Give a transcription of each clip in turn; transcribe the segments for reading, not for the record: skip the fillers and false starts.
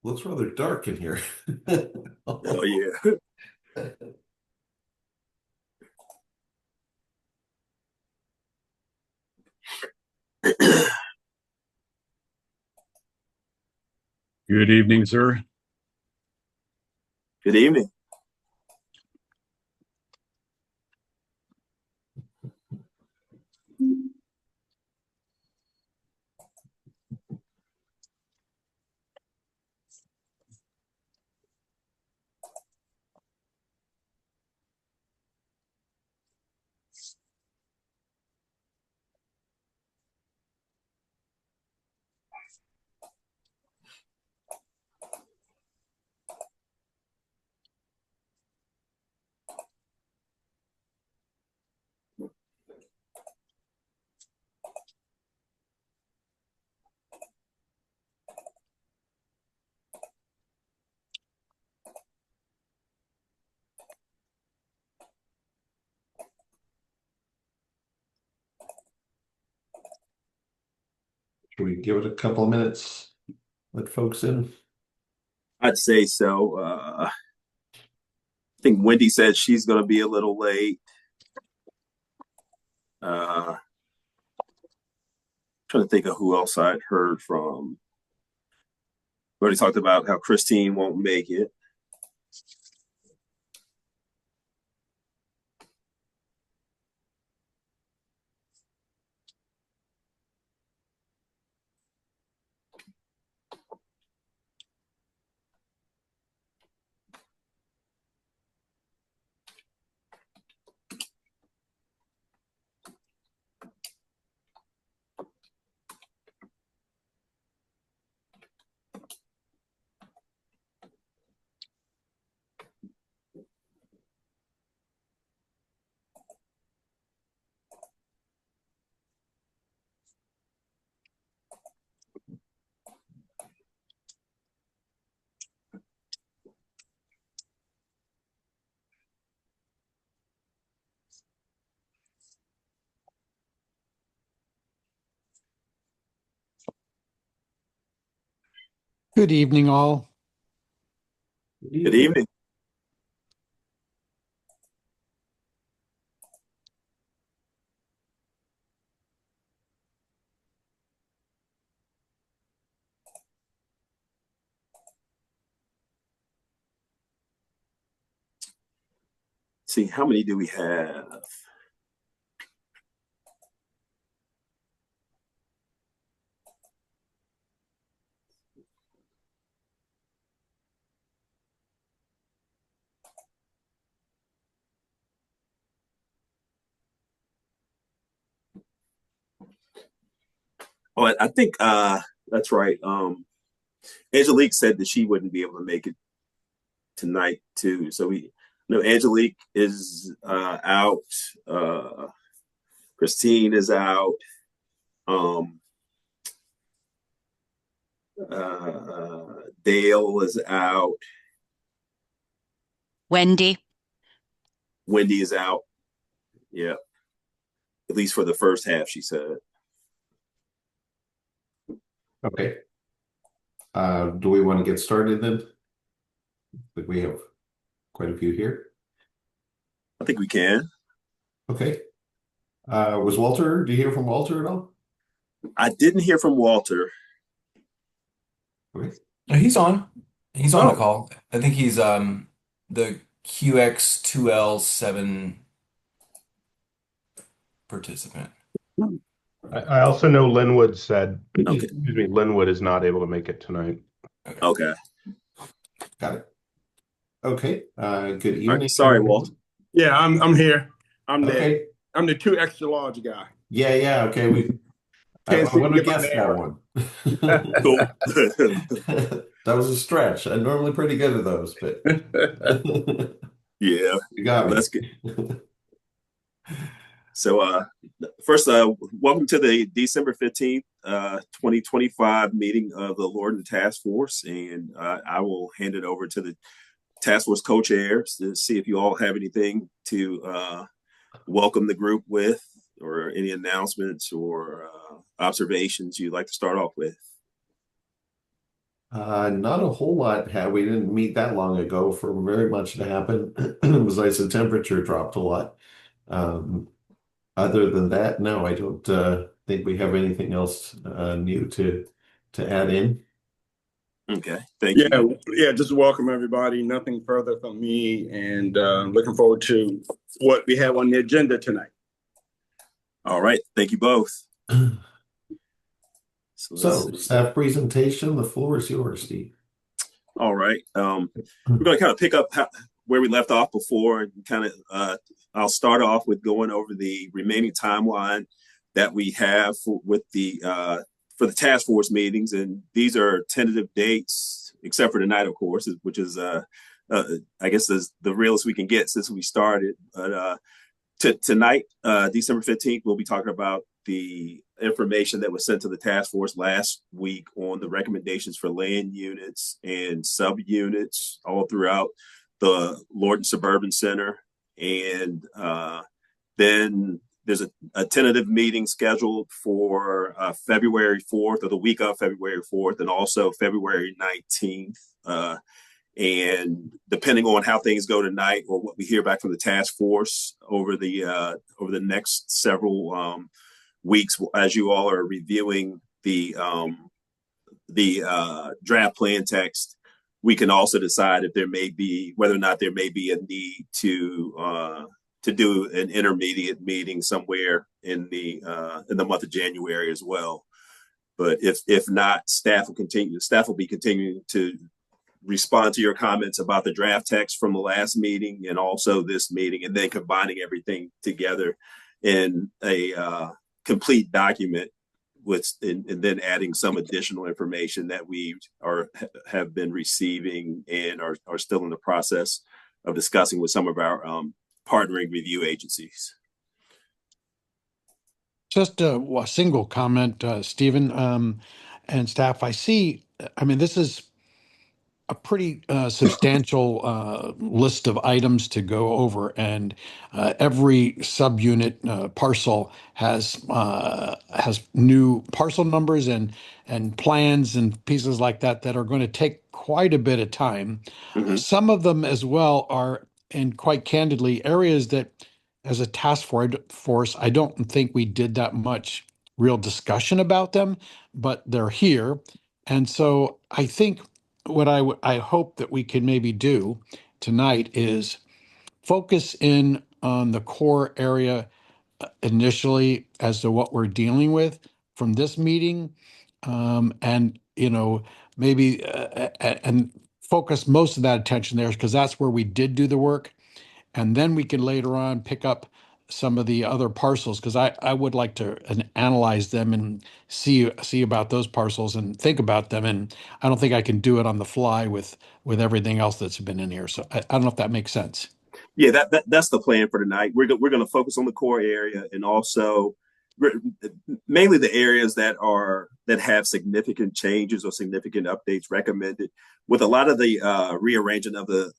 Looks rather dark in here. Oh yeah. Good evening, sir. Good evening. Should we give it a couple of minutes? Let folks in. I'd say so. I think Wendy said she's going to be a little late. Uh, Trying to think of who else I'd heard from. We already talked about how Christine won't make it. Good evening, all. Good Good evening. evening. See, how many do we have? Oh, I think that's right. Angelique said that she wouldn't be able to make it tonight too. So we know Angelique is out. Uh, Christine is out. Um, Dale is out. Wendy. Wendy is out. Yeah, at least for the first half, she said. Okay. Do we want to get started then? Like we have quite a few here. I think we can. Okay. Was Walter, do you hear from Walter at all? I didn't hear from Walter. Okay. He's on. He's on the Oh, call. I think he's the QX2L7 participant. I also know Linwood said, okay. excuse me, Linwood is not able to make it tonight. Okay. Okay. Got it. Okay. Good All right. evening, Sorry, Walt. everyone. Yeah, I'm here. I'm the Okay. I'm the two extra large guy. Yeah. Okay. I Can't seem to would have get my guessed name that right. one. Cool. That was a stretch. I'm normally pretty good at those, but Yeah. you got Well, me. that's good. So, first, welcome to the December 15th, 2025 meeting of the Lorton Task Force. And I will hand it over to the Task Force co-chairs to see if you all have anything to welcome the group with, or any announcements or observations you'd like to start off with. Not a whole lot. We didn't meet that long ago for very much to happen. Besides the temperature dropped a lot. Um, Other than that, no, I don't think we have anything else new to add in. Okay, thank Yeah, you. yeah, just welcome everybody. Nothing further from me, and looking forward to what we have on the agenda tonight. All right, thank you both. So let's So, see. staff presentation, the floor is yours, Steve. All right, we're going to kind of pick up where we left off before, and kind of I'll start off with going over the remaining timeline that we have for the task force meetings, and these are tentative dates, except for tonight, of course, which is I guess is the realest we can get since we started. But tonight, December 15th, we'll be talking about the information that was sent to the task force last week on the recommendations for land units and subunits all throughout the Lorton Suburban Center. And then there's a tentative meeting scheduled for February 4th, or the week of February 4th, and also February 19th. And depending on how things go tonight, or what we hear back from the task force over the next several weeks, as you all are reviewing the draft plan text, we can also decide if whether or not there may be a need to do an intermediate meeting somewhere in the month of January as well. But if not, staff will be continuing to respond to your comments about the draft text from the last meeting and also this meeting, and then combining everything together in a complete document and then adding some additional information that we have been receiving and are still in the process of discussing with some of our partnering review agencies. Just a single comment, Stephen, and staff. This is a pretty substantial list of items to go over, and every subunit parcel has new parcel numbers and plans and pieces like that that are going to take quite a bit of time. Mm-hmm. Some of them as well are, and quite candidly, areas that, as a task force, I don't think we did that much real discussion about them, but they're here, and so I think what I hope that we can maybe do tonight is focus in on the core area initially as to what we're dealing with from this meeting, and maybe and focus most of that attention there, because that's where we did do the work, and then we can later on pick up some of the other parcels, because I would like to analyze them and see about those parcels and think about them, and I don't think I can do it on the fly with everything else that's been in here. So I don't know if that makes sense. Yeah, that's the plan for tonight. We're going to focus on the core area, and also mainly the areas that have significant changes or significant updates recommended. With a lot of the rearranging of the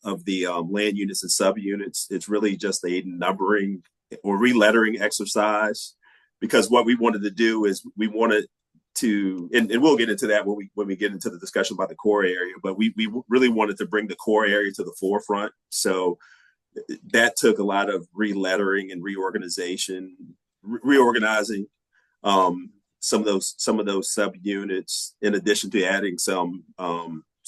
land units and subunits, it's really just a numbering or relettering exercise, because what we wanted to do is we wanted to, and we'll get into that when we get into the discussion about the core area, but we really wanted to bring the core area to the forefront. So that took a lot of relettering and reorganizing some of those subunits, in addition to adding some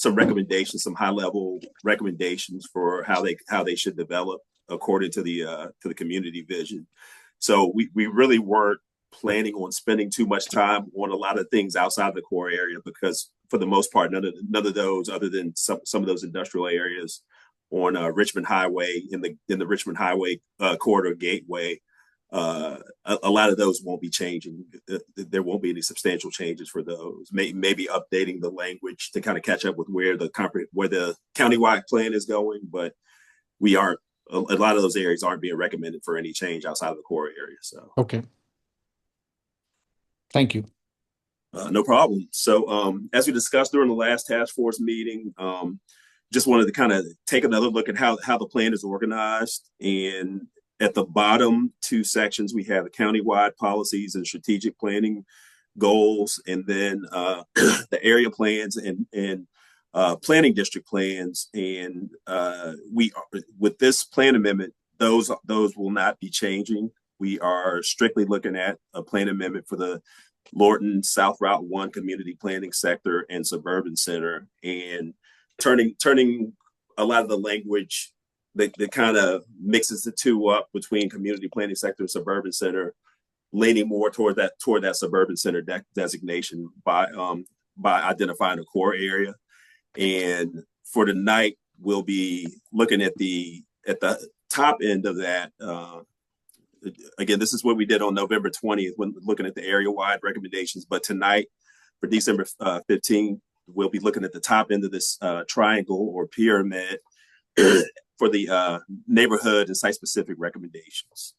recommendations, some high level recommendations for how they should develop according to the community vision. So we really weren't planning on spending too much time on a lot of things outside the core area, because for the most part, none of those, other than some of those industrial areas on Richmond Highway, in the Richmond Highway corridor gateway, a lot of those won't be changing. There won't be any substantial changes for those. Maybe updating the language to kind of catch up with where the countywide plan is going, but a lot of those areas aren't being recommended for any change outside of the core area. So Okay. Thank you. No problem. So as we discussed during the last task force meeting, just wanted to kind of take another look at how the plan is organized. And at the bottom two sections, we have the countywide policies and strategic planning goals, and then the area plans and planning district plans, and we with this plan amendment, those will not be changing. We are strictly looking at a plan amendment for the Lorton South Route 1 community planning sector and suburban center, and turning a lot of the language that kind of mixes the two up between community planning sector and suburban center, leaning more toward that suburban center designation by identifying a core area. And for tonight, we'll be looking at the top end of that. Again, this is what we did on November 20th when looking at the area-wide recommendations. But tonight, for December 15th, we'll be looking at the top end of this triangle or pyramid for the neighborhood and site-specific recommendations,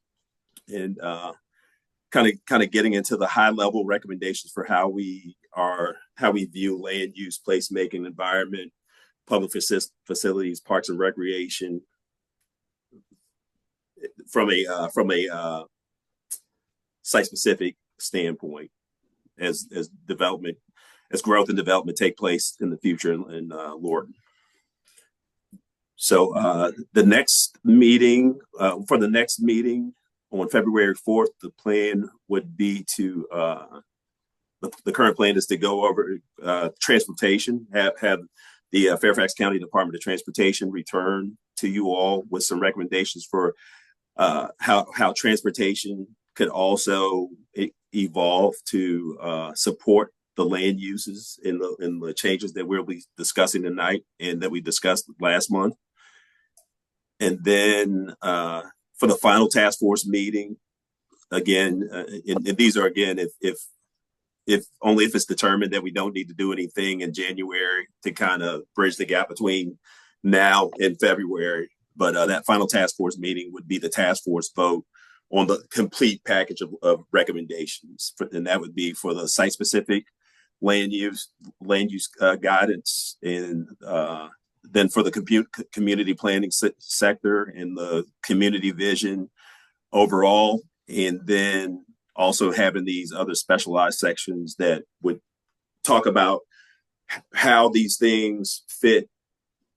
and kind of getting into the high-level recommendations for how we view land use, placemaking, environment, public facilities, parks and recreation, from a site-specific standpoint, as growth and development take place in the future in Lorton. So the next meeting on February 4th, the plan would be to the current plan is to go over transportation, have the Fairfax County Department of Transportation return to you all with some recommendations for how transportation could also evolve to support the land uses in the changes that we'll be discussing tonight and that we discussed last month. And then for the final task force meeting, again, and these are again if only if it's determined that we don't need to do anything in January to kind of bridge the gap between now and February. But that final task force meeting would be the task force vote on the complete package of recommendations, and that would be for the site-specific land use guidance, and then for the community planning sector and the community vision overall, and then also having these other specialized sections that would talk about how these things fit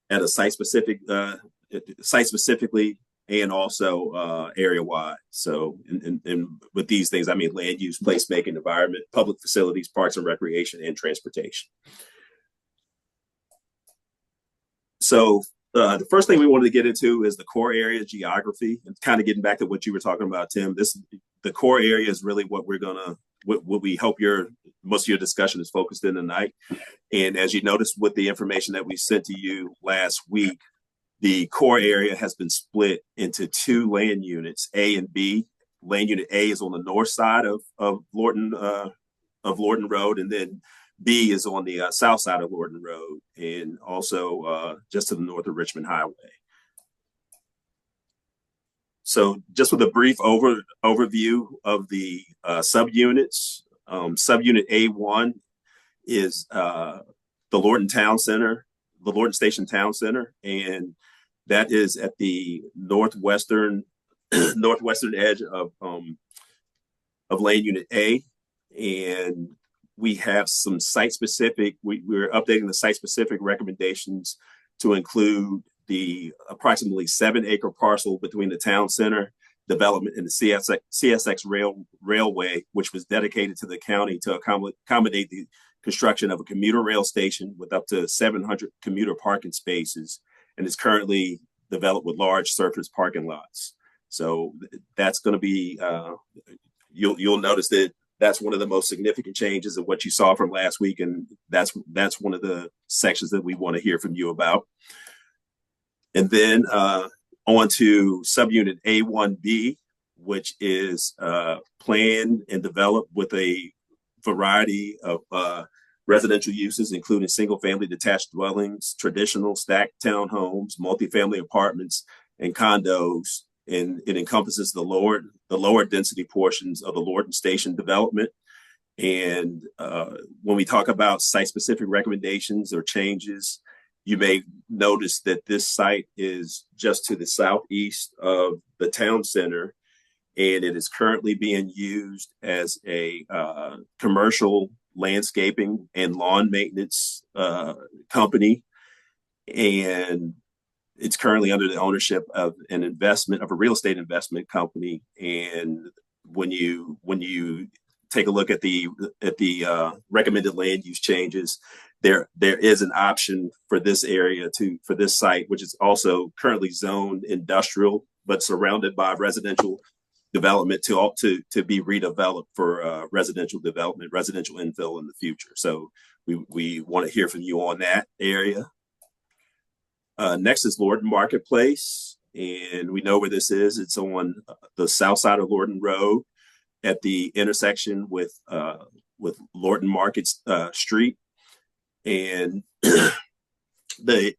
at a site-specifically and also area-wide. So, and with these things, I mean land use, placemaking, environment, public facilities, parks and recreation, and transportation. So the first thing we wanted to get into is the core area geography, and kind of getting back to what you were talking about, Tim. The core area is really what what we hope most of your discussion is focused in tonight. And as you noticed with the information that we sent to you last week, the core area has been split into two land units, A and B. Land unit A is on the north side of Lorton Road, and then B is on the south side of Lorton Road, and also just to the north of Richmond Highway. So just with a brief overview of the subunits, subunit A1 is the Lorton Town Center, the Lorton Station Town Center, and that is at the northwestern edge of Land Unit A, and we have some site-specific. We're updating the site-specific recommendations to include the approximately 7-acre parcel between the town center development and the CSX railway, which was dedicated to the county to accommodate the construction of a commuter rail station with up to 700 commuter parking spaces, and is currently developed with large surface parking lots. So that's going to be, you'll notice that that's one of the most significant changes of what you saw from last week, and that's one of the sections that we want to hear from you about. And then on to subunit A1B, which is planned and developed with a variety of residential uses, including single-family detached dwellings, traditional stacked townhomes, multifamily apartments, and condos. And it encompasses the lower density portions of the Lorton Station development. And when we talk about site-specific recommendations or changes, you may notice that this site is just to the southeast of the town center, and it is currently being used as a commercial landscaping and lawn maintenance company and it's currently under the ownership of a real estate investment company. And when you take a look at the recommended land use changes, there is an option for this area for this site, which is also currently zoned industrial but surrounded by residential development to be redeveloped for residential development, residential infill in the future. So we want to hear from you on that area. Next is Lorton Marketplace, and we know where this is. It's on the south side of Lorton Road at the intersection with Lorton Market Street. And the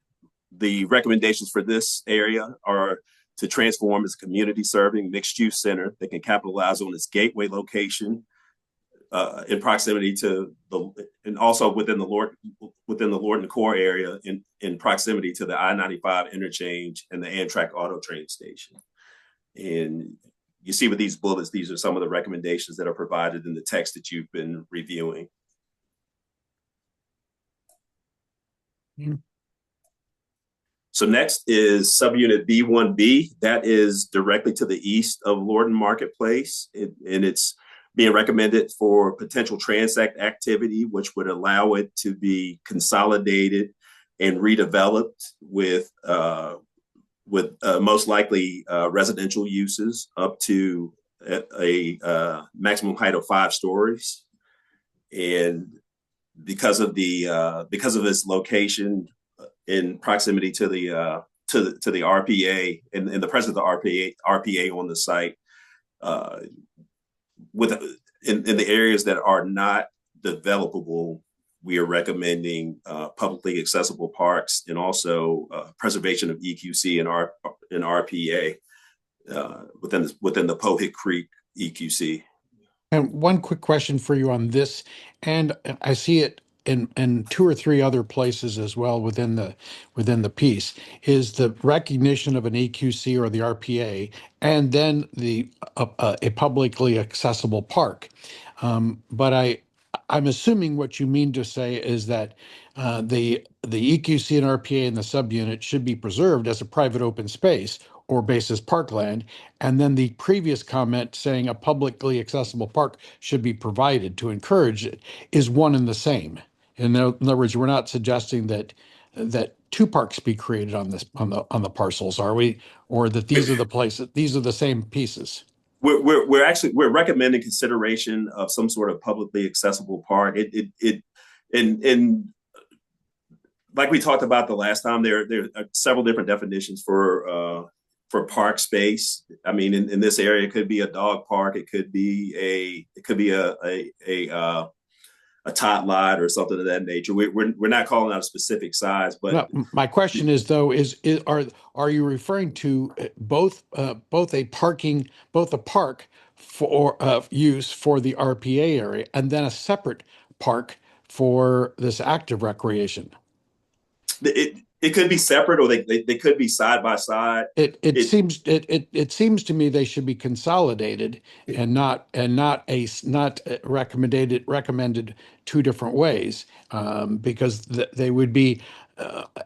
recommendations for this area are to transform as a community serving mixed use center that can capitalize on its gateway location in proximity to and also within the Lorton Core area in proximity to the I-95 interchange and the Amtrak Auto Train station. And you see with these bullets, these are some of the recommendations that are provided in the text that you've been reviewing. So next is subunit B1B. That is directly to the east of Lorton Marketplace, and it's being recommended for potential transect activity, which would allow it to be consolidated and redeveloped with most likely residential uses up to a maximum height of 5 stories. And because of its location in proximity to the RPA and the presence of the RPA on the site, in the areas that are not developable, we are recommending publicly accessible parks and also preservation of EQC and RPA within the Pohick Creek EQC. And one quick question for you on this, and I see it in 2 or 3 other places as well within the piece, is the recognition of an EQC or the RPA, and then a publicly accessible park. But I'm assuming what you mean to say is that the EQC and RPA in the subunit should be preserved as a private open space or basis parkland, and then the previous comment saying a publicly accessible park should be provided to encourage it is one and the same. In other words, we're not suggesting that 2 parks be created on the parcels, are we? Or that these are the same pieces? We're recommending consideration of some sort of publicly accessible park. And like we talked about the last time, there are several different definitions for park space. I mean, in this area, it could be a dog park, it could be a tot lot or something of that nature. We're not calling out a specific size, but no, my question is though, are you referring to both a park for use for the RPA area and then a separate park for this active recreation? It could be separate, or they could be side by side. It seems to me they should be consolidated and not recommended 2 different ways, because they would be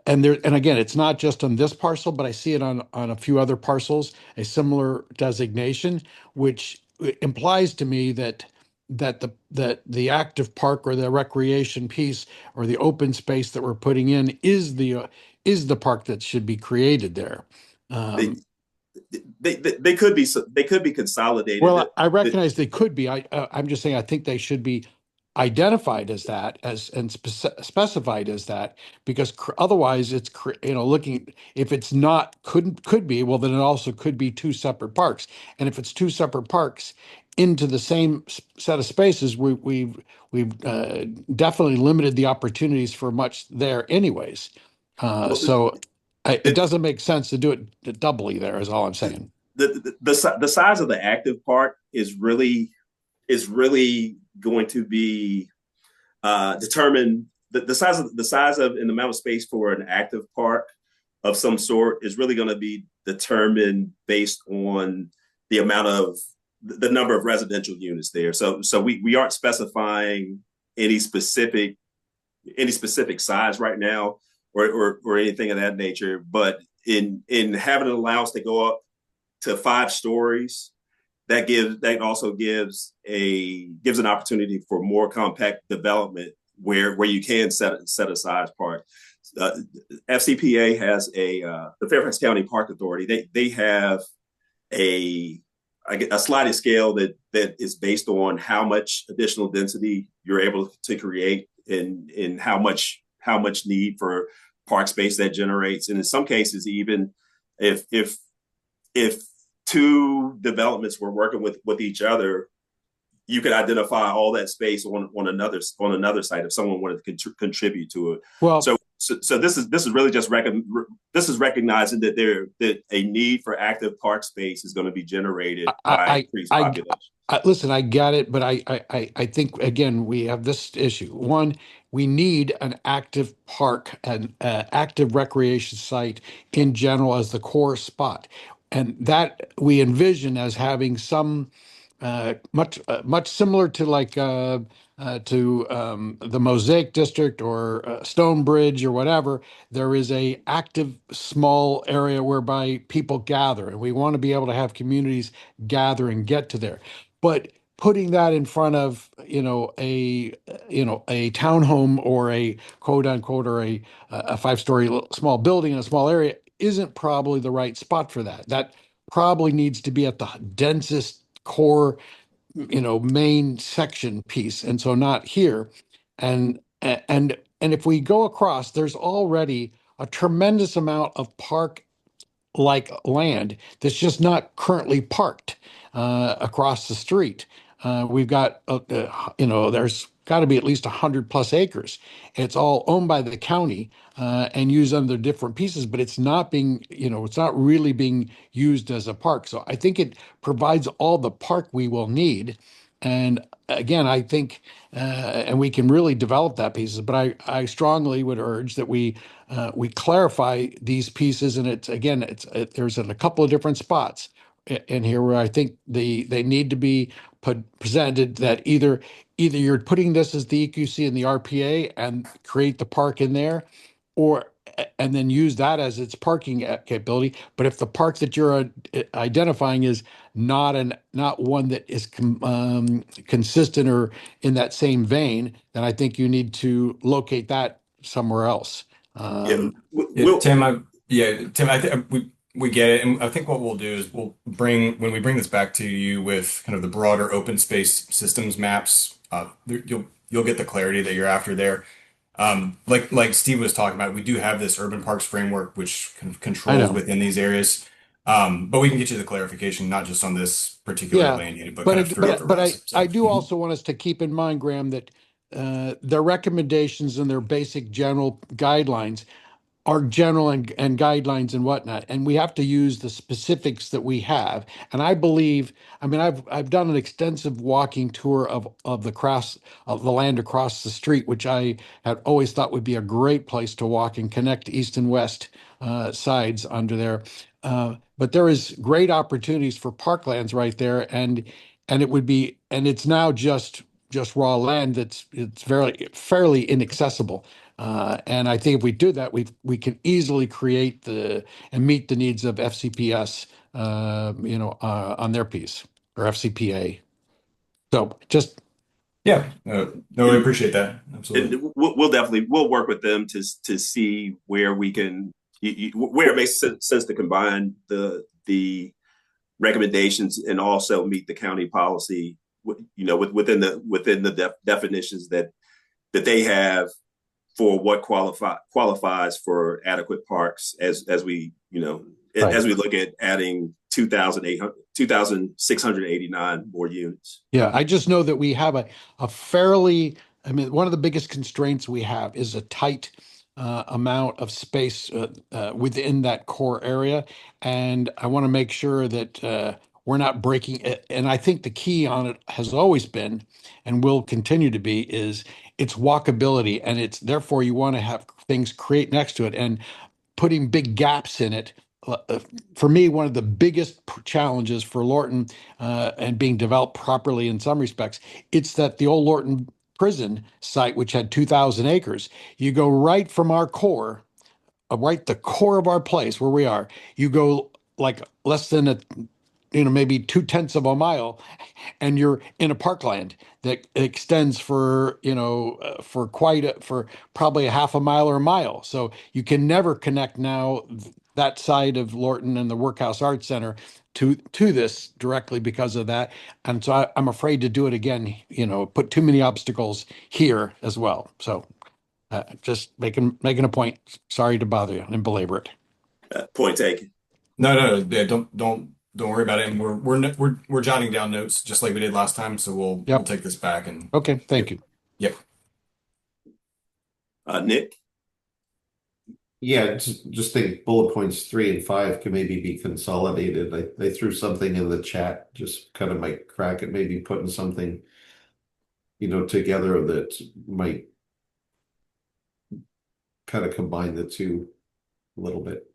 and again, it's not just on this parcel, but I see it on a few other parcels, a similar designation, which implies to me that the active park or the recreation piece or the open space that we're putting in is the park that should be created there. They could be consolidated. Well, I recognize they could be. I'm just saying I think they should be identified as that, and specified as that, because otherwise it's looking, if it's not could be, well, then it also could be 2 separate parks, and if it's 2 separate parks into the same set of spaces, we've definitely limited the opportunities for much there anyways. So it doesn't make sense to do it doubly there, is all I'm saying. The size of the active park is really going to be determined. The size of and the amount of space for an active park of some sort is really going to be determined based on the number of residential units there. So we aren't specifying any specific size right now. or anything of that nature. But in having it allow us to go up to 5 stories, that also gives an opportunity for more compact development where you can set aside park. Uh, FCPA has the Fairfax County Park Authority. They have a sliding scale that is based on how much additional density you're able to create and how much need for park space that generates. And in some cases, even if two developments were working with each other, you could identify all that space on another site if someone wanted to contribute to it. Well, so this is really just recognizing that a need for active park space is going to be generated by increased population. Listen, I get it, but I think again we have this issue. One, we need an active park, an active recreation site in general as the core spot, and that we envision as having some much similar to the Mosaic District or Stonebridge or whatever. There is a active small area whereby people gather, and we want to be able to have communities gather and get to there. But putting that in front of a townhome or a quote unquote or a 5-story small building in a small area isn't probably the right spot for that. That probably needs to be at the densest core, main section piece, and so not here. And if we go across, there's already a tremendous amount of park like land that's just not currently parked across the street. We've got, there's got to be at least 100+ acres. It's all owned by the county and used under different pieces, but it's not being, it's not really being used as a park. So I think it provides all the park we will need. And again, I think, and we can really develop that pieces, but I strongly would urge that we clarify these pieces. And there's in a couple of different spots in here where I think they need to be presented that either you're putting this as the EQC and the RPA and create the park in there, or and then use that as its parking capability. But if the park that you're identifying is not one that is consistent or in that same vein, then I think you need to locate that somewhere else. Tim, Tim, I think we get it, and I think what we'll do is when we bring this back to you with kind of the broader open space systems maps, you'll get the clarity that you're after there. Like Steve was talking about, we do have this urban parks framework which kind of controls within these areas. But we can get you the clarification, not just on this particular land unit, but kind of throughout the rest. I do also want us to keep in mind, Graham, that their recommendations and their basic general guidelines are general and guidelines and whatnot, and we have to use the specifics that we have. And I believe, I mean, I've done an extensive walking tour of the land across the street, which I had always thought would be a great place to walk and connect east and west sides under there. But there is great opportunities for parklands right there, and it's now just raw land it's fairly inaccessible. And I think if we do that, we can easily create and meet the needs of FCPS, on their piece, or FCPA. So just no, I appreciate that. Absolutely. And we'll work with them to see where we can where it makes sense to combine the recommendations and also meet the county policy, within the definitions that they have for what qualifies for adequate parks as we as we look at adding 2,689 more units. Yeah, I just know that we have a fairly, I mean, one of the biggest constraints we have is a tight amount of space within that core area. And I want to make sure that we're not breaking it. And I think the key on it has always been, and will continue to be, is its walkability. And it's therefore you want to have things create next to it, and putting big gaps in it. For me, one of the biggest challenges for Lorton and being developed properly in some respects, it's that the old Lorton prison site, which had 2,000 acres, you go right from our core right the core of our place where we are. You go like less than maybe 2/10 of a mile, and you're in a parkland that extends for for probably a half a mile or a mile. So you can never connect now that side of Lorton and the Workhouse Arts Center to this directly because of that. And so I'm afraid to do it again. Put too many obstacles here as well. So just making a point. Sorry to bother you and belabor it. Point taken. No, yeah, don't worry about it. And we're jotting down notes just like we did last time. So we'll Yep. take this back and Okay, thank you. Yep. Nick? Yeah, just think bullet points 3 and 5 can maybe be consolidated. I threw something in the chat, just kind of might crack it, maybe putting something, together that might kind of combine the two a little bit.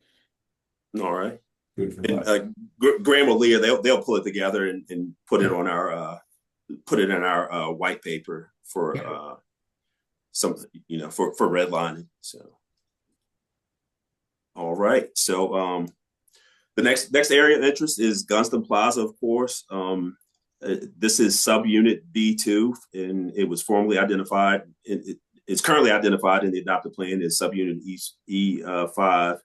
All right. Good for And that. Graham or Leah, they'll pull it together and put it on our in our white paper for something, for redlining. So all right. So the next area of interest is Gunston Plaza, of course. This is subunit B2, and it was formally identified. It's currently identified in the adopted plan as subunit E5.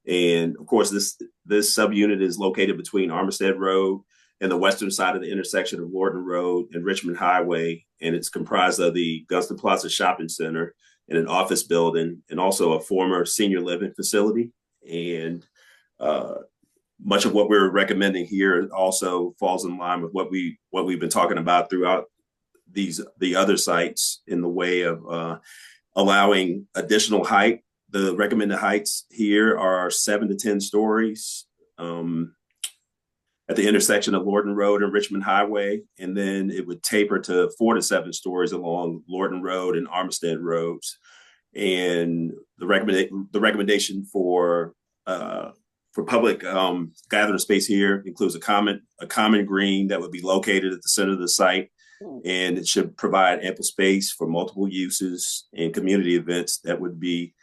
And of course, this subunit is located between Armistead Road and the western side of the intersection of Lorton Road and Richmond Highway. And it's comprised of the Gunston Plaza Shopping Center and an office building, and also a former senior living facility. And much of what we're recommending here also falls in line with what we've been talking about throughout the other sites, in the way of allowing additional height. The recommended heights here are 7 to 10 stories at the intersection of Lorton Road and Richmond Highway, and then it would taper to 4 to 7 stories along Lorton Road and Armistead Roads. And the recommendation for public gathering space here includes a common green that would be located at the center of the site, and it should provide ample space for multiple uses and community events that would be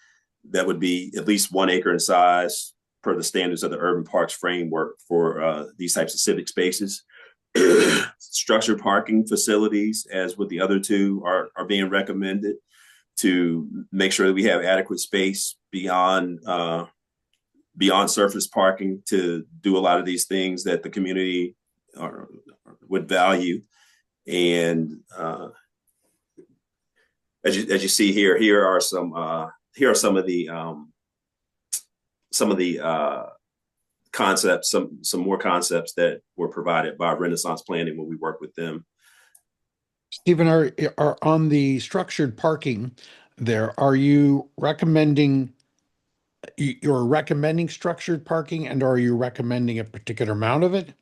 at least 1 acre in size, per the standards of the Urban Parks Framework for these types of civic spaces. Structured parking facilities, as with the other two, are being recommended to make sure that we have adequate space beyond surface parking to do a lot of these things that the community would value. And as you see here are some of the concepts, some more concepts that were provided by Renaissance Planning when we worked with them. Stephen, are on the structured parking there, are you recommending you're recommending structured parking, and are you recommending a particular amount of it?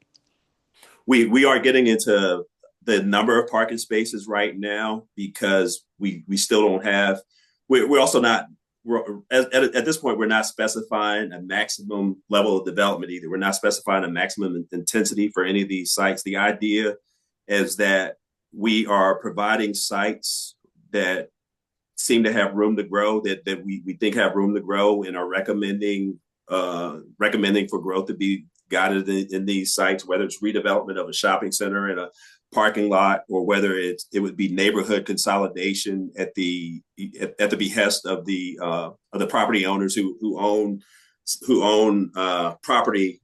We are getting into the number of parking spaces right now, because we still don't have, we're also not, at this point, we're not specifying a maximum level of development either. We're not specifying a maximum intensity for any of these sites. The idea is that we are providing sites that seem to have room to grow, that we think have room to grow, and are recommending for growth to be guided in these sites, whether it's redevelopment of a shopping center and a parking lot, or whether it would be neighborhood consolidation at the behest of the property owners who own property,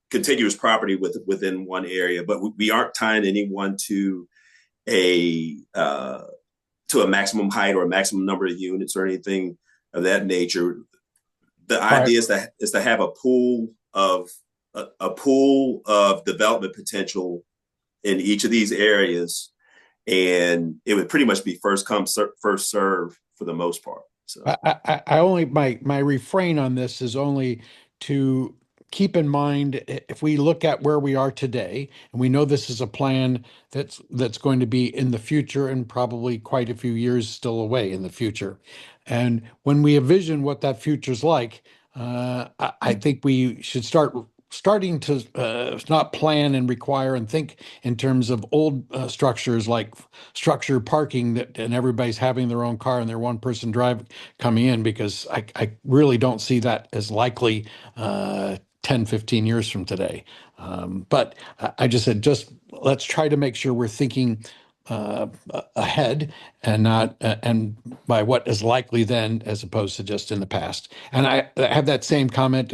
contiguous property within one area. But we aren't tying anyone to a maximum height or a maximum number of units or anything of that nature. The idea is to have a pool of development potential in each of these areas, and it would pretty much be first come, first serve for the most part. So I only, my refrain on this is only to keep in mind, if we look at where we are today, and we know this is a plan that's going to be in the future, and probably quite a few years still away in the future. And when we envision what that future's like, I think we should start starting to not plan and require and think in terms of old structures like structured parking and everybody's having their own car and they're one person drive coming in, because I really don't see that as likely 10, 15 years from today. But I just said, just let's try to make sure we're thinking ahead and not and by what is likely then, as opposed to just in the past. And I have that same comment.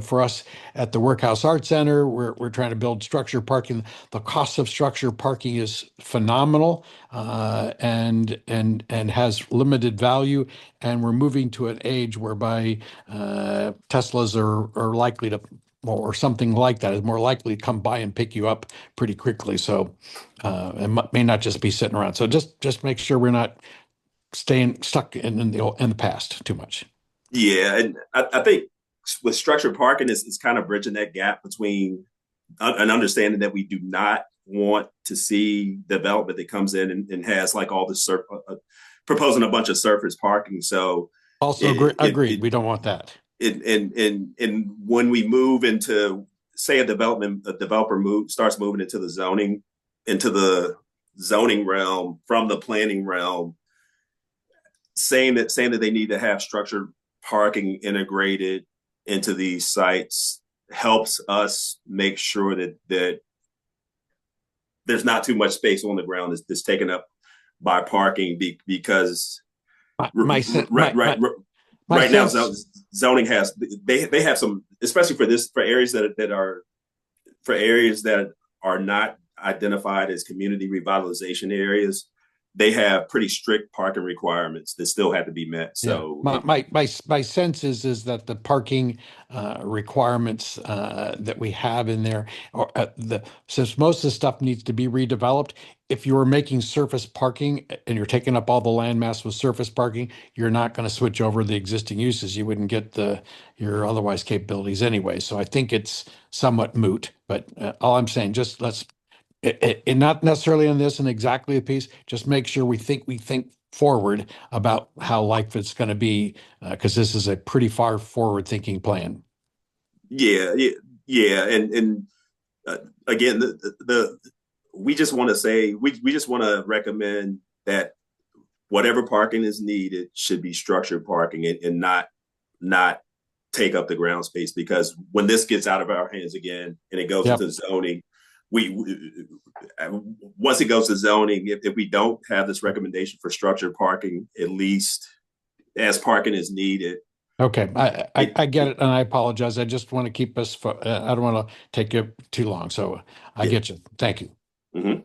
For us at the Workhouse Art Center, we're trying to build structured parking. The cost of structured parking is phenomenal, and has limited value. And we're moving to an age whereby Teslas are likely to, or something like that, is more likely to come by and pick you up pretty quickly. So it may not just be sitting around. So just make sure we're not staying stuck in the past too much. Yeah, and I think with structured parking, it's kind of bridging that gap between an understanding that we do not want to see development that comes in and has like all this proposing a bunch of surface parking. So also agreed, we don't want that. And when we move into, say, a developer starts moving into the zoning realm from the planning realm, saying that they need to have structured parking integrated into these sites helps us make sure that there's not too much space on the ground that's taken up by parking, because right now zoning has they have some, especially for areas that are not identified as community revitalization areas. They have pretty strict parking requirements that still have to be met. So my sense is that the parking requirements that we have in there, or since most of the stuff needs to be redeveloped, if you were making surface parking and you're taking up all the landmass with surface parking, you're not going to switch over the existing uses. You wouldn't get your otherwise capabilities anyway. So I think it's somewhat moot. But all I'm saying, just let's. And not necessarily on this and exactly the piece, just make sure we think forward about how life is going to be, because this is a pretty far forward thinking plan. Yeah. And again, we just want to say, we just want to recommend that whatever parking is needed should be structured parking and not take up the ground space, because when this gets out of our hands again and it goes into zoning, once it goes to zoning, if we don't have this recommendation for structured parking, at least as parking is needed. Okay, I get it, and I apologize. I just want to keep us. I don't want to take it too long, so I get you. Thank you. Mm-hmm.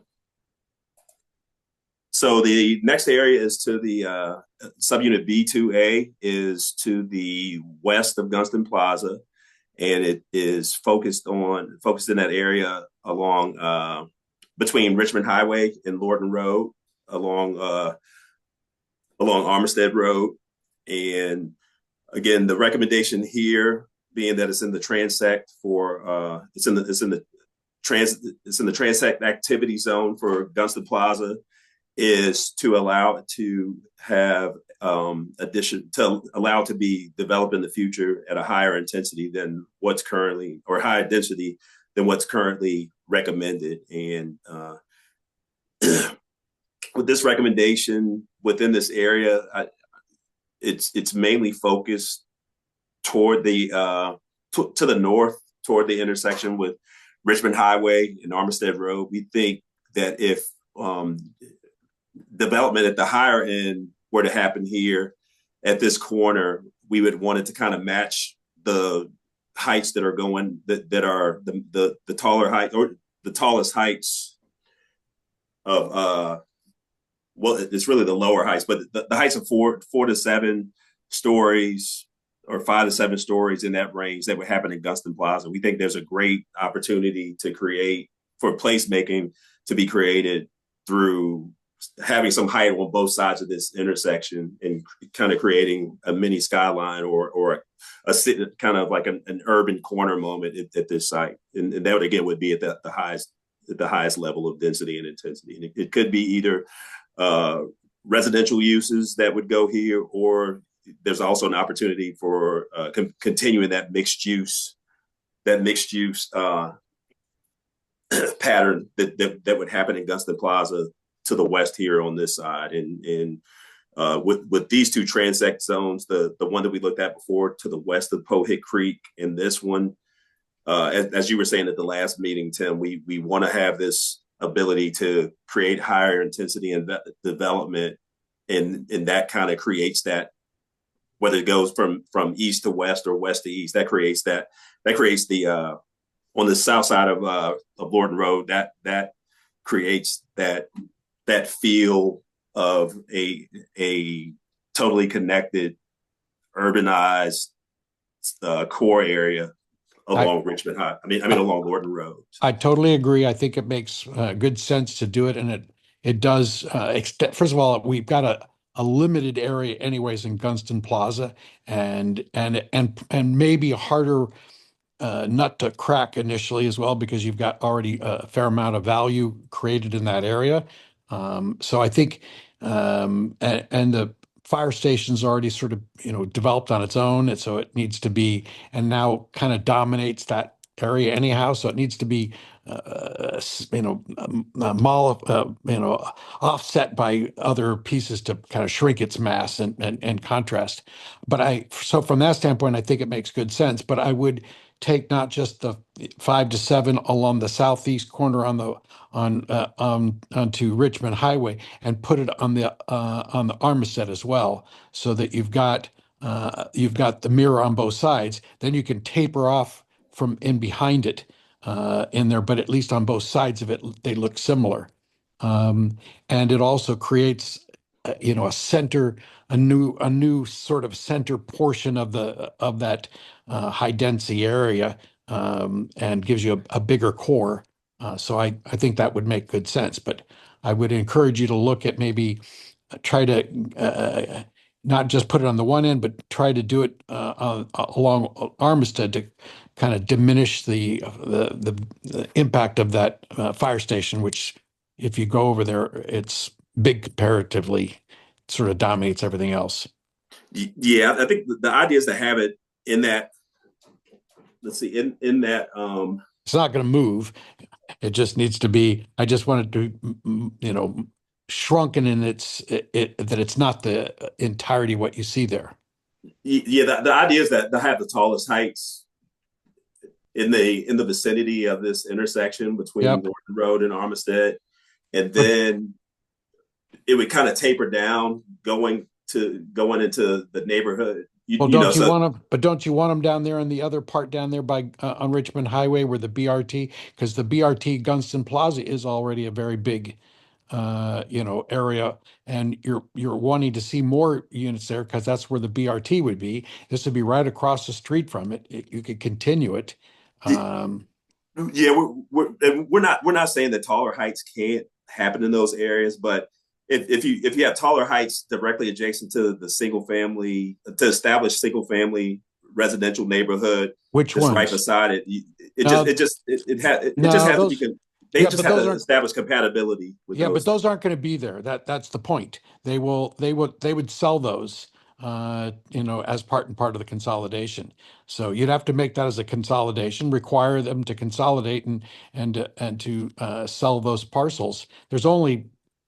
So the next area is to the subunit B2A, is to the west of Gunston Plaza, and it is focused in that area along between Richmond Highway and Lorton Road, along Armistead Road. And again, the recommendation here being that it's in the transect it's in the transect activity zone for Gunston Plaza, is to allow it to have allow it to be developed in the future at a higher intensity than what's currently, or higher density than what's currently recommended. And with this recommendation within this area, it's mainly focused toward the to the north, toward the intersection with Richmond Highway and Armistead Road. We think that if development at the higher end were to happen here at this corner, we would want it to kind of match the heights that are going, that are the taller height, or the tallest heights of well, it's really the lower heights, but the heights of 4 to 7 stories or 5 to 7 stories, in that range, that would happen in Gunston Plaza. We think there's a great opportunity for placemaking to be created through having some height on both sides of this intersection and kind of creating a mini skyline or a kind of like an urban corner moment at this site. And that would, again, would be at the highest level of density and intensity. And it could be either residential uses that would go here, or there's also an opportunity for continuing that mixed use mixed use pattern that would happen in Gunston Plaza to the west here on this side. And with these two transect zones, the one that we looked at before to the west of Pohick Creek, and this one, as you were saying at the last meeting, Tim, we want to have this ability to create higher intensity and development, and that kind of creates that, whether it goes from east to west or west to east, that creates the on the south side of Lorton Road, that creates that feel of a totally connected, urbanized core area along Richmond High. I mean along Lorton Road. I totally agree. I think it makes good sense to do it, and it does extend. First of all, we've got a limited area anyways in Gunston Plaza, and maybe a harder nut to crack initially as well, because you've got already a fair amount of value created in that area. So I think, and the fire station's already sort of, developed on its own, and so it needs to be, and now kind of dominates that area anyhow. So it needs to be, offset by other pieces to kind of shrink its mass and contrast. So from that standpoint, I think it makes good sense. But I would take not just the 5 to 7 along the southeast corner onto Richmond Highway, and put it on the Armistead as well, so that you've got the mirror on both sides. Then you can taper off from in behind it in there, but at least on both sides of it, they look similar. And it also creates, a center, a new sort of center portion of that high density area, and gives you a bigger core. So I think that would make good sense. But I would encourage you to look at maybe try to not just put it on the one end, but try to do it along Armistead to kind of diminish the impact of that fire station, which, if you go over there, it's big comparatively, sort of dominates everything else. Yeah, I think the idea is to have it in that. Let's see, in that. It's not going to move. It just needs to be. I just want it to, shrunken in that it's not the entirety of what you see there. Yeah, the idea is that they'll have the tallest heights in the vicinity of this intersection between Lorton Road and Armistead, and then it would kind of taper down going into the neighborhood. Don't you want them down there in the other part down there by on Richmond Highway where the BRT, because the BRT Gunston Plaza is already a very big area, and you're wanting to see more units there because that's where the BRT would be. This would be right across the street from it. You could continue it. Yeah, we're not saying that taller heights can't happen in those areas, but if you have taller heights directly adjacent to the established single family residential neighborhood, which that's ones? right beside it, it just has to be. They just have to establish compatibility with those. But those aren't going to be there. That's the point. They would sell those, as part and part of the consolidation. So you'd have to make that as a consolidation, require them to consolidate and to sell those parcels. There's only,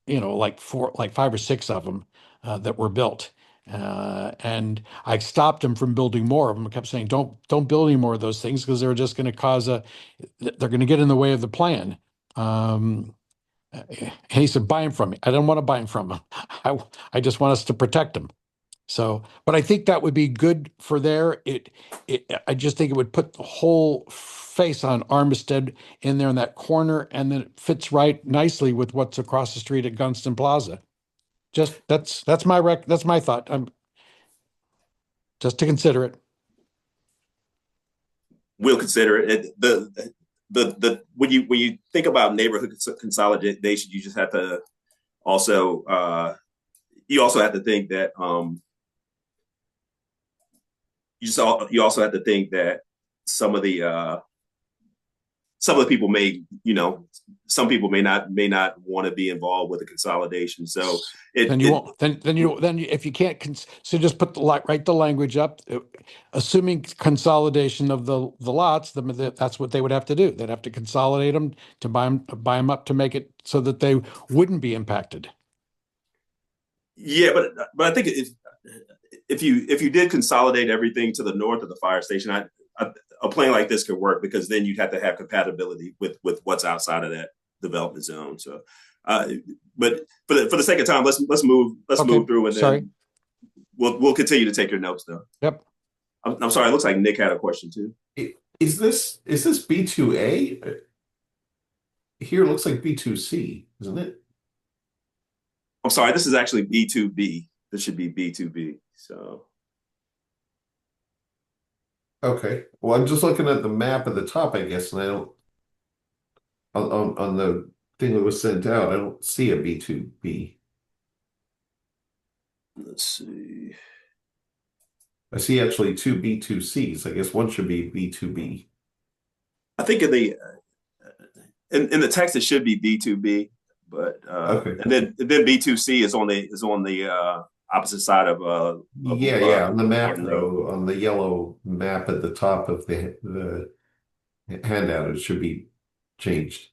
like 5 or 6 of them that were built. And I stopped them from building more of them. I kept saying, don't build any more of those things, because they're just going to they're going to get in the way of the plan. And he said, buy them from me. I don't want to buy them from him. I just want us to protect them. So, but I think that would be good for there. I just think it would put the whole face on Armistead in there in that corner, and then it fits right nicely with what's across the street at Gunston Plaza. Just that's my thought. Just to consider it. We'll consider it. When you think about neighborhood consolidation, you just have to also have to think that you also have to think that some of the some of the people some people may not want to be involved with the consolidation. So Then you won't. If you can't, so just write the language up, assuming consolidation of the lots. That's what they would have to do. They'd have to consolidate them to buy them up to make it so that they wouldn't be impacted. Yeah, but I think if you did consolidate everything to the north of the fire station, a plan like this could work, because then you'd have to have compatibility with what's outside of that development zone. So, but for the sake of time, let's move through, and then we'll continue to take your notes though. Yep. I'm sorry. It looks like Nick had a question too. Is this B2A? Here it looks like B2C, isn't it? I'm sorry. This is actually B2B. This should be B2B. So. Okay. Well, I'm just looking at the map at the top, I guess, and I don't on the thing that was sent out, I don't see a B2B. Let's see. I see actually two B2Cs. I guess one should be B2B. I think in the text it should be B2B, but okay. And then B2C is on the opposite side of on the map though, on the yellow map at the top of the handout, it should be changed.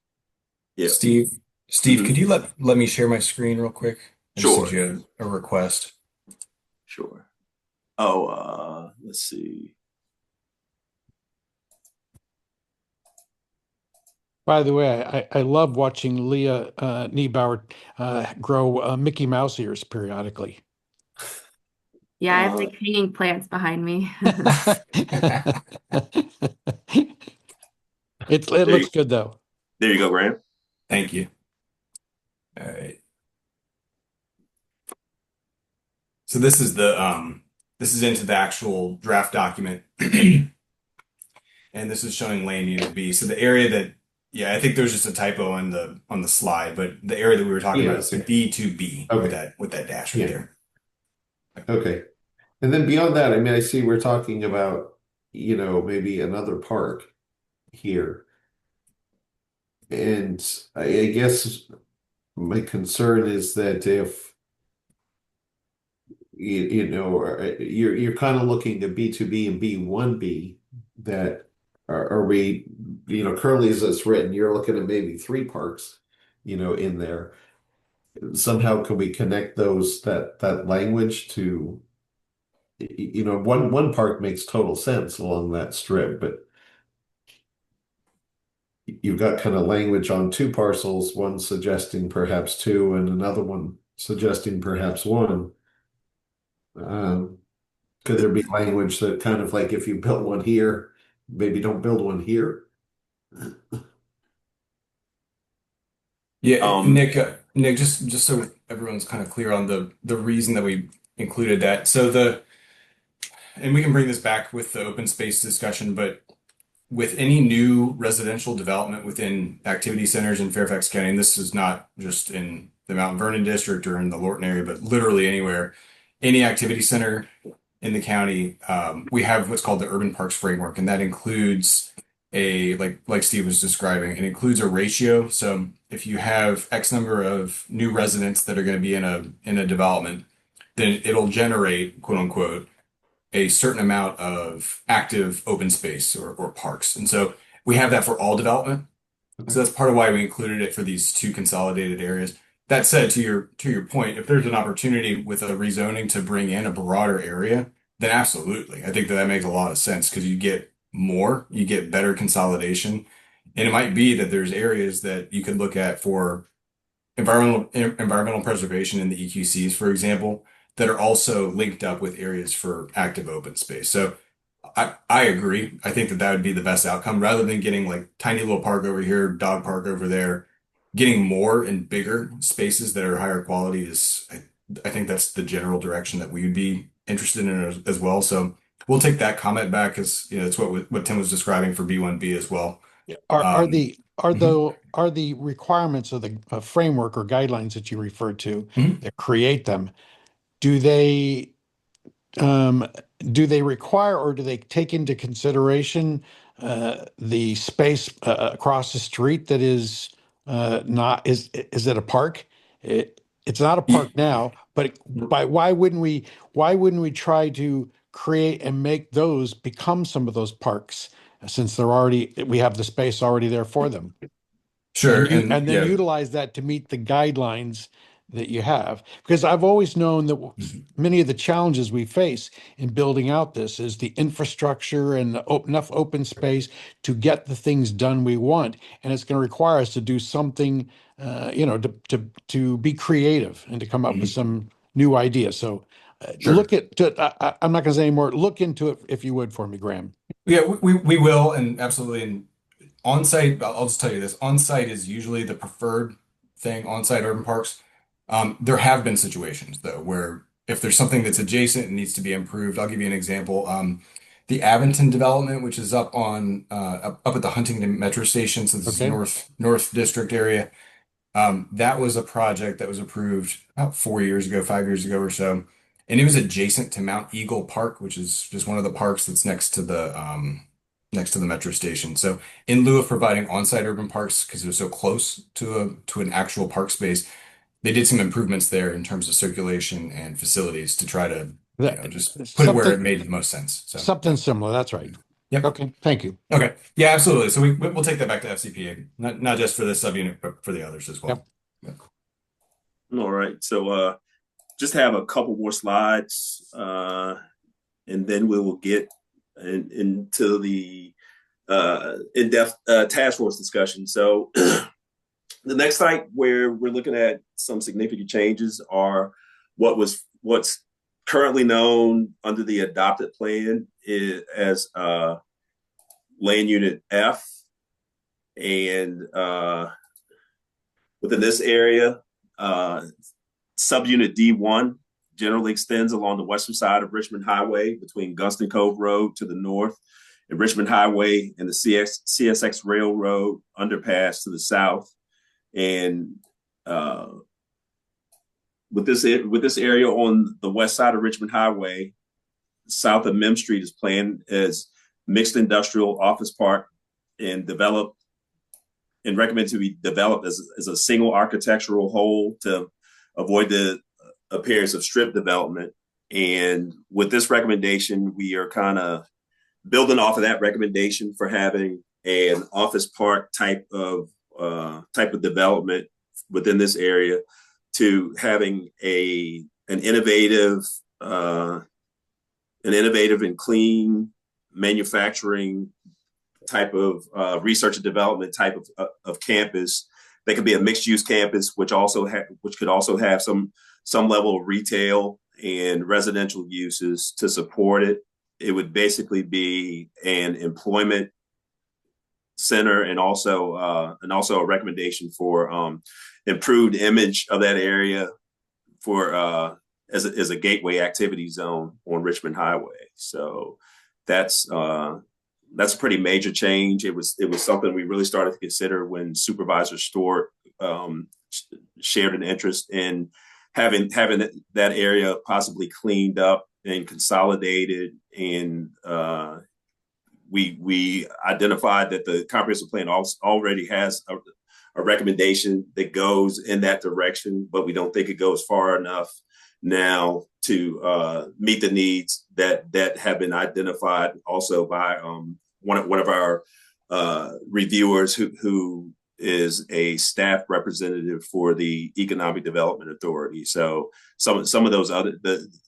Yeah. Steve, could you let me share my screen real quick? I just Sure. sent you a request. Sure. Oh, let's see. By the way, I love watching Leah Niebauer grow Mickey Mouse ears periodically. Yeah, I have like hanging plants behind me. It looks good though. There you go, Graham. Thank you. All right. So this is into the actual draft document. And this is showing land unit B. So the area that, I think there's just a typo on the slide, but the area that we were talking about is B2B with that dash right there. Okay. And then beyond that, I mean, I see we're talking about, maybe another park here. And I guess my concern is that if you're kind of looking at B2B and B1B, that are we, currently as it's written, you're looking at maybe 3 parks, in there. Somehow can we connect that language to, one park makes total sense along that strip, but you've got kind of language on 2 parcels, one suggesting perhaps 2 and another one suggesting perhaps 1. Could there be language that kind of like, if you built one here, maybe don't build one here? Yeah, Nick, just so everyone's kind of clear on the reason that we included that. So and we can bring this back with the open space discussion, but with any new residential development within activity centers in Fairfax County, and this is not just in the Mount Vernon district or in the Lorton area, but literally anywhere, any activity center in the county, we have what's called the Urban Parks Framework, and that includes like Steve was describing, it includes a ratio. So if you have X number of new residents that are going to be in a development, then it'll generate, quote unquote, a certain amount of active open space or parks. And so we have that for all development. So that's part of why we included it for these 2 consolidated areas. That said, to your point, if there's an opportunity with a rezoning to bring in a broader area, then absolutely. I think that makes a lot of sense, because you get better consolidation. And it might be that there's areas that you could look at for environmental preservation in the EQCs, for example, that are also linked up with areas for active open space. So I agree. I think that would be the best outcome, rather than getting like tiny little park over here, dog park over there. Getting more and bigger spaces that are higher quality I think that's the general direction that we would be interested in as well. So we'll take that comment back, as it's what Tim was describing for B1B as well. Are the requirements of the framework or guidelines that you referred to that create them, do they require, or do they take into consideration the space across the street that is not is it a park? It's not a park now, but why wouldn't we try to create and make those become some of those parks since we have the space already there for them? Sure. And then utilize that to meet the guidelines that you have. Because I've always known that many of the challenges we face in building out this is the infrastructure and enough open space to get the things done we want. And it's going to require us to do something, to be creative and to come up with some new ideas. So Sure. I'm not going to say anymore. Look into it if you would for me, Graham. Yeah, we will, and absolutely. And on-site, I'll just tell you this, on-site is usually the preferred thing, on-site urban parks. There have been situations though, where if there's something that's adjacent and needs to be improved, I'll give you an example. The Avonton development, which is up at the Huntington Metro Station, so this Okay. is North District area. That was a project that was approved about 4 years ago, 5 years ago or so. And it was adjacent to Mount Eagle Park, which is just one of the parks that's next to the metro station. So in lieu of providing on-site urban parks, because it was so close to an actual park space, they did some improvements there in terms of circulation and facilities to try to just put it where it made the most sense. So Something similar. That's right. Yep. Okay. Thank you. Okay. Yeah, absolutely. So we'll take that back to FCPA, not just for this subunit, but for the others as well. Yep. All right. So just have a couple more slides, and then we will get into the in-depth task force discussion. So the next site where we're looking at some significant changes are what's currently known under the adopted plan as Land Unit F. And within this area, subunit D1 generally extends along the western side of Richmond Highway between Gunston Cove Road to the north and Richmond Highway and the CSX Railroad underpass to the south. And with this area on the west side of Richmond Highway, south of Mim Street is planned as mixed industrial office park and recommended to be developed as a single architectural whole to avoid the appearance of strip development. And with this recommendation, we are kind of building off of that recommendation for having an office park type of development within this area to having an innovative and clean manufacturing type of research and development type of campus. That could be a mixed use campus, which could also have some level of retail and residential uses to support it. It would basically be an employment center and also a recommendation for improved image of that area for as a gateway activity zone on Richmond Highway. So that's a pretty major change. It was something we really started to consider when Supervisor Stewart shared an interest in having that area possibly cleaned up and consolidated. And we identified that the comprehensive plan already has a recommendation that goes in that direction, but we don't think it goes far enough now to meet the needs that have been identified also by one of our reviewers who is a staff representative for the Economic Development Authority. So some of those other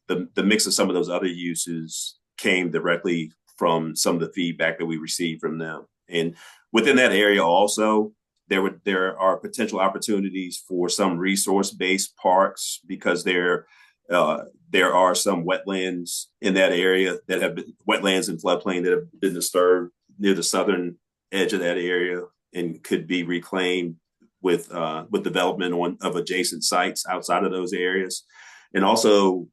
the mix of some of those other uses came directly from some of the feedback that we received from them. And within that area also, there are potential opportunities for some resource-based parks because there are some wetlands in that area that have been wetlands and floodplain that have been disturbed near the southern edge of that area and could be reclaimed with development of adjacent sites outside of those areas. And also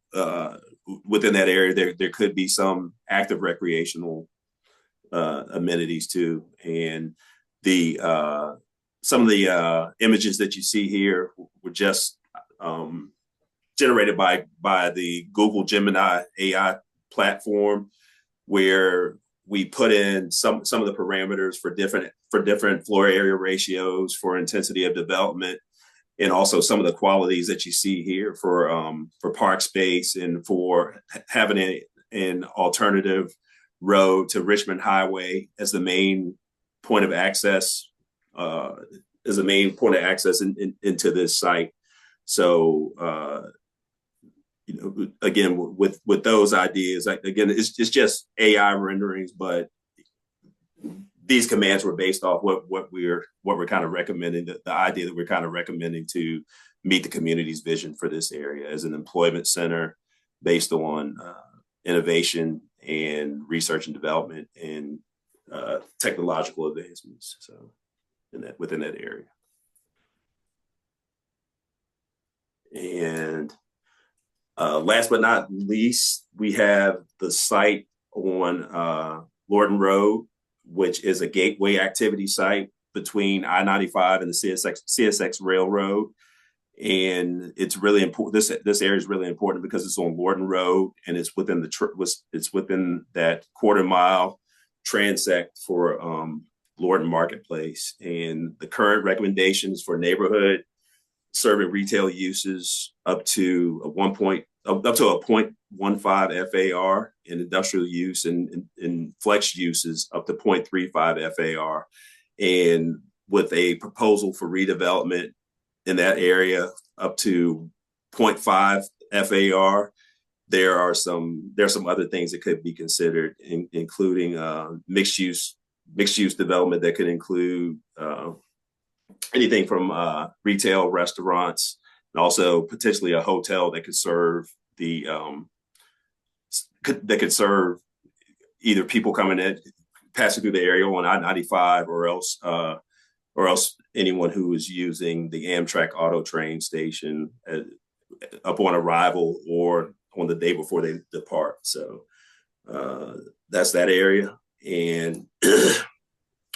within that area, there could be some active recreational amenities too. And some of the images that you see here were just generated by the Google Gemini AI platform, where we put in some of the parameters for different floor area ratios for intensity of development, and also some of the qualities that you see here for park space and for having an alternative road to Richmond Highway as the main point of access, into this site. So, again, with those ideas, again, it's just AI renderings, but these commands were based off what we're kind of recommending, the idea that we're kind of recommending to meet the community's vision for this area as an employment center based on innovation and research and development and technological advancements. So, within that area, and last but not least, we have the site on Lorton Road, which is a gateway activity site between I-95 and the CSX Railroad. And it's really important. This area is really important because it's on Lorton Road, and it's within that quarter-mile transect for Lorton Marketplace. And the current recommendations for neighborhood serving retail uses up to a 0.15 FAR, and industrial use and flex uses up to 0.35 FAR. And with a proposal for redevelopment in that area up to 0.5 FAR, there's some other things that could be considered, including mixed use development that could include anything from retail, restaurants, and also potentially a hotel that could serve either people coming in, passing through the area on I-95, or else anyone who is using the Amtrak auto train station upon arrival or on the day before they depart. So that's that area. And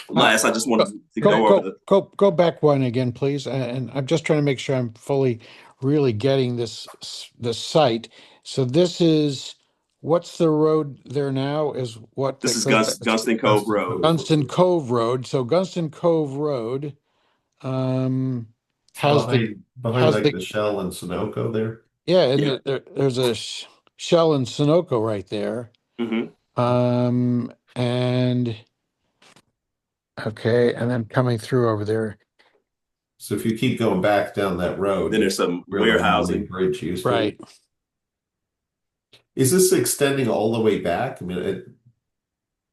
last, I just wanted to go back one again, please. And I'm just trying to make sure I'm fully really getting this site. So this is, what's the road there now? Is what this is Gunston Cove Road. Gunston Cove Road. So Gunston Cove Road has behind like the Shell and Sunoco there. Yeah, and there's a Shell and Sunoco right there. Mm-hmm. And okay, and then coming through over there. So if you keep going back down that road, then there's some warehousing. Bridge used right. Is this extending all the way back? I mean,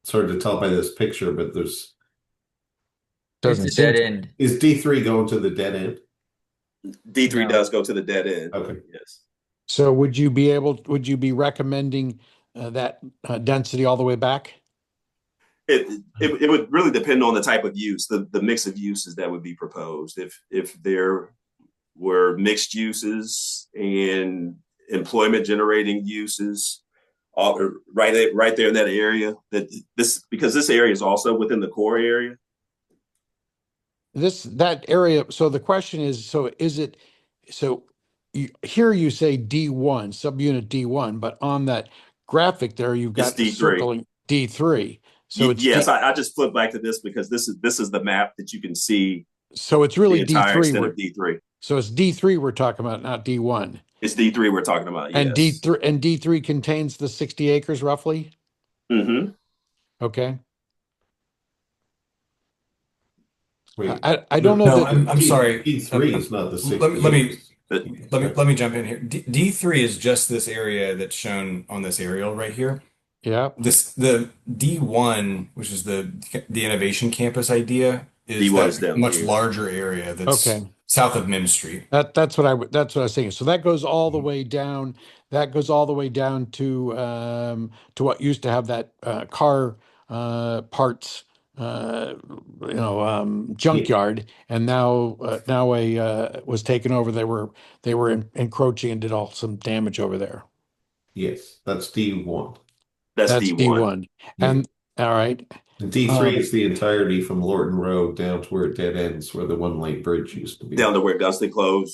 it's hard to tell by this picture, but there's It's a dead end. Is D3 going to the dead end? D3 does go to the dead end. Okay. Yes. So would you be recommending that density all the way back? It would really depend on the type of use, the mix of uses that would be proposed. If there were mixed uses and employment generating uses, right there in that area, because this area is also within the core area. That area. So the question is, here you say D1, subunit D1, but on that graphic there, you've got the circling D3. So it's yes, I just flipped back to this because this is the map that you can see. So it's really the entire D3. Extent of D3. So it's D3 we're talking about, not D1. It's D3 we're talking about. And yes. D3 contains the 60 acres roughly. Mm-hmm. Okay. Wait, I don't know. No, I'm sorry. D3 is not the 60. Let me jump in here. D3 is just this area that's shown on this aerial right here. Yeah. The D1, which is the innovation campus idea, is that much larger area that's south of Mim Street. That's what I was thinking. So that goes all the way down. That goes all the way down to what used to have that car parts junkyard, and now was taken over. They were encroaching and did some damage over there. Yes, that's D1. That's D1. And all right. And D3 is the entirety from Lorton Road down to where it dead ends, where the one lane bridge used to be. Down to where Gunston Cove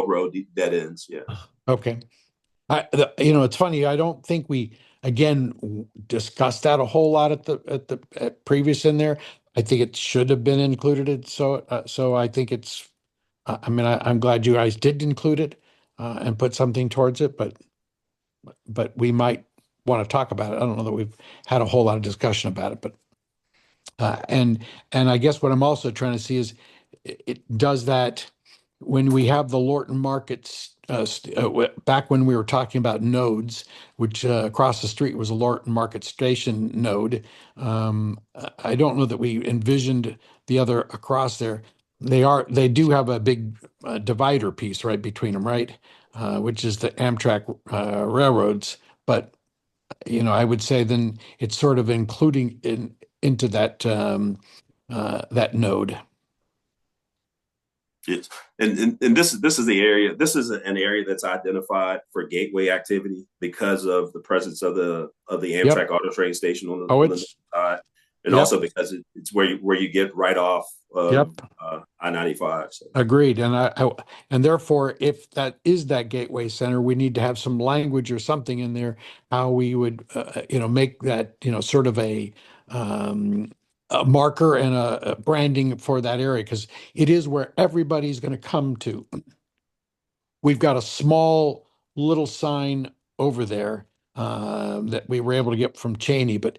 Road dead ends. Yeah. Okay. It's funny. I don't think we again, discussed that a whole lot at previous in there. I think it should have been included. So I think it's, I mean, I'm glad you guys did include it and put something towards it, but we might want to talk about it. I don't know that we've had a whole lot of discussion about it, but uh, and and I guess what I'm also trying to see is it does that when we have the Lorton markets back when we were talking about nodes, which across the street was a Lorton Market Station node. I don't know that we envisioned the other across there. They do have a big divider piece right between them, right? Which is the Amtrak railroads. But I would say then it's sort of including into that node. Yes. And this is the area. This is an area that's identified for gateway activity because of the presence of the Amtrak Yep. auto train station on the, Oh, on the it's side, and yep. also because it's where you get right off of Yep. I-95. So. Agreed. And therefore, if that is that gateway center, we need to have some language or something in there, how we would, make that, sort of a marker and a branding for that area, because it is where everybody's going to come to. We've got a small little sign over there that we were able to get from Cheney, but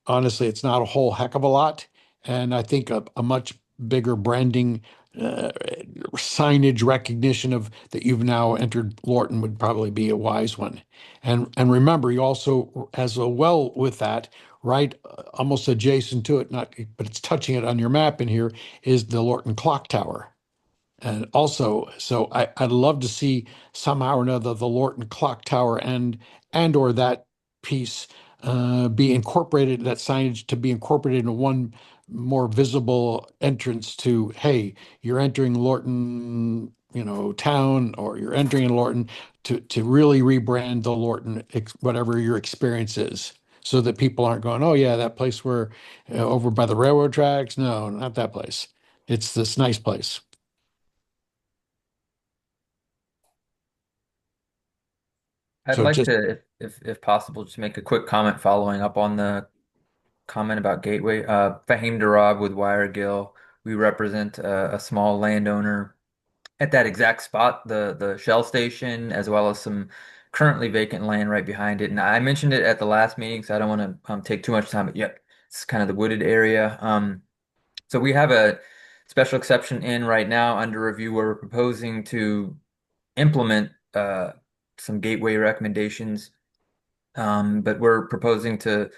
honestly, it's not a whole heck of a lot. And I think a much bigger branding, signage recognition of that you've now entered Lorton would probably be a wise one. And remember, you also, as well with that, right, almost adjacent to it, not, but it's touching it on your map in here, is the Lorton Clock Tower. And also, so I'd love to see somehow or another the Lorton Clock Tower and or that piece be incorporated, that signage to be incorporated into one more visible entrance to, hey, you're entering Lorton, town, or you're entering Lorton, to really rebrand the Lorton, whatever your experience is, so that people aren't going, oh yeah, that place where over by the railroad tracks. No, not that place. It's this nice place. I'd So like just, to, if possible, just make a quick comment following up on the comment about Gateway. Fahim Darab with Wiregill. We represent a small landowner at that exact spot, the Shell station, as well as some currently vacant land right behind it. And I mentioned it at the last meeting, so I don't want to take too much time, but yep, it's kind of the wooded area. So we have a special exception in right now under review where we're proposing to implement some gateway recommendations, but we're proposing to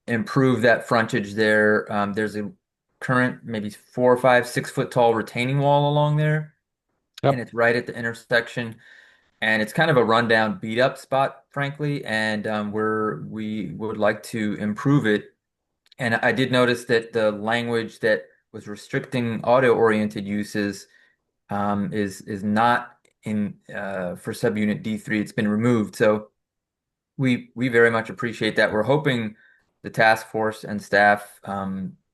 improve that frontage there. There's a current maybe 4 or 5 6 foot tall retaining wall along there, and yep. it's right at the intersection. And it's kind of a rundown, beat up spot, frankly, and we would like to improve it. And I did notice that the language that was restricting auto-oriented uses is not in for subunit D3. It's been removed. So we very much appreciate that. We're hoping the task force and staff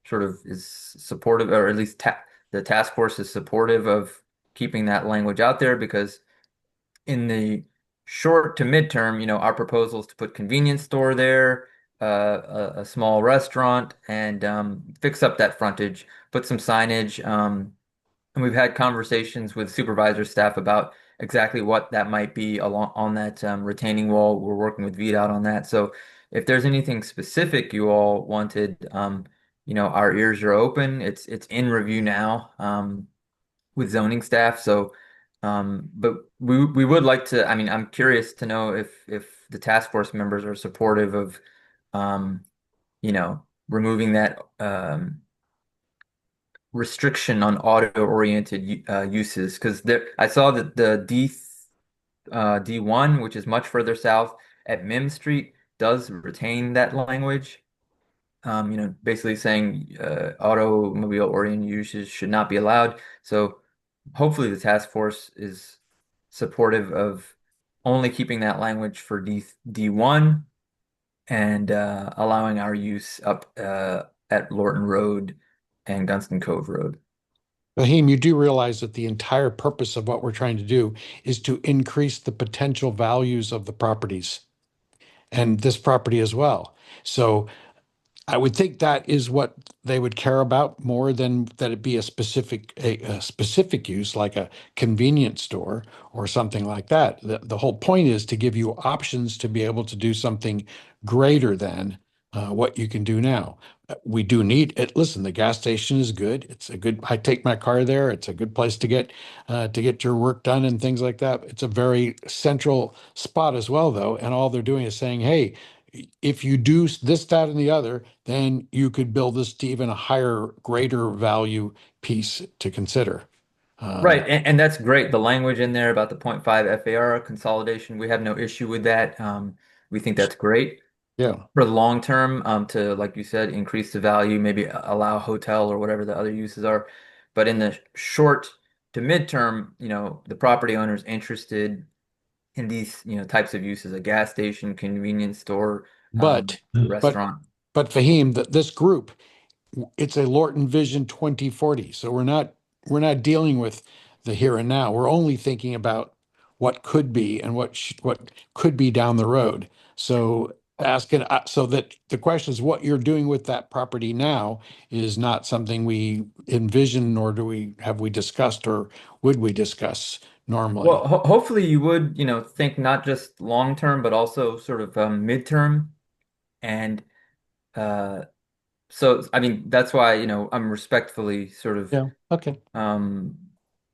sort of is supportive, or at least the task force is supportive of keeping that language out there, because in the short to midterm, our proposal is to put convenience store there, a small restaurant, and fix up that frontage, put some signage. And we've had conversations with supervisor staff about exactly what that might be along on that retaining wall. We're working with VDOT on that. So if there's anything specific you all wanted, our ears are open. It's in review now with zoning staff. So, but we would like to. I mean, I'm curious to know if the task force members are supportive of, removing that restriction on auto-oriented uses, because there I saw that the D1, which is much further south at Mim Street, does retain that language. Basically saying automobile-oriented uses should not be allowed. So hopefully the task force is supportive of only keeping that language for D1 and allowing our use up at Lorton Road and Gunston Cove Road. Fahim, you do realize that the entire purpose of what we're trying to do is to increase the potential values of the properties. and this property as well. So I would think that is what they would care about more than that it be a specific use like a convenience store or something like that. The whole point is to give you options to be able to do something greater than what you can do now. We do need it. Listen, the gas station is good. It's a good. I take my car there. It's a good place to get your work done and things like that. It's a very central spot as well, though. And all they're doing is saying, hey, if you do this, that, and the other, then you could build this to even a higher, greater value piece to consider. Right, and that's great. The language in there about the 0.5 FAR consolidation, we have no issue with that. We think that's great. Yeah. For the long term, to, like you said, increase the value, maybe allow hotel or whatever the other uses are. But in the short to midterm, the property owner's interested in these, types of uses, a gas station, convenience store, But restaurant. but Fahim, this group, it's a Lorton Vision 2040. So we're not dealing with the here and now. We're only thinking about what could be and what could be down the road. So so that the question is what you're doing with that property now is not something we envision, nor have we discussed, or would we discuss normally. Well, hopefully you would, think not just long term, but also sort of midterm. And uh, so, I mean, that's why, I'm respectfully sort of Yeah. Okay. I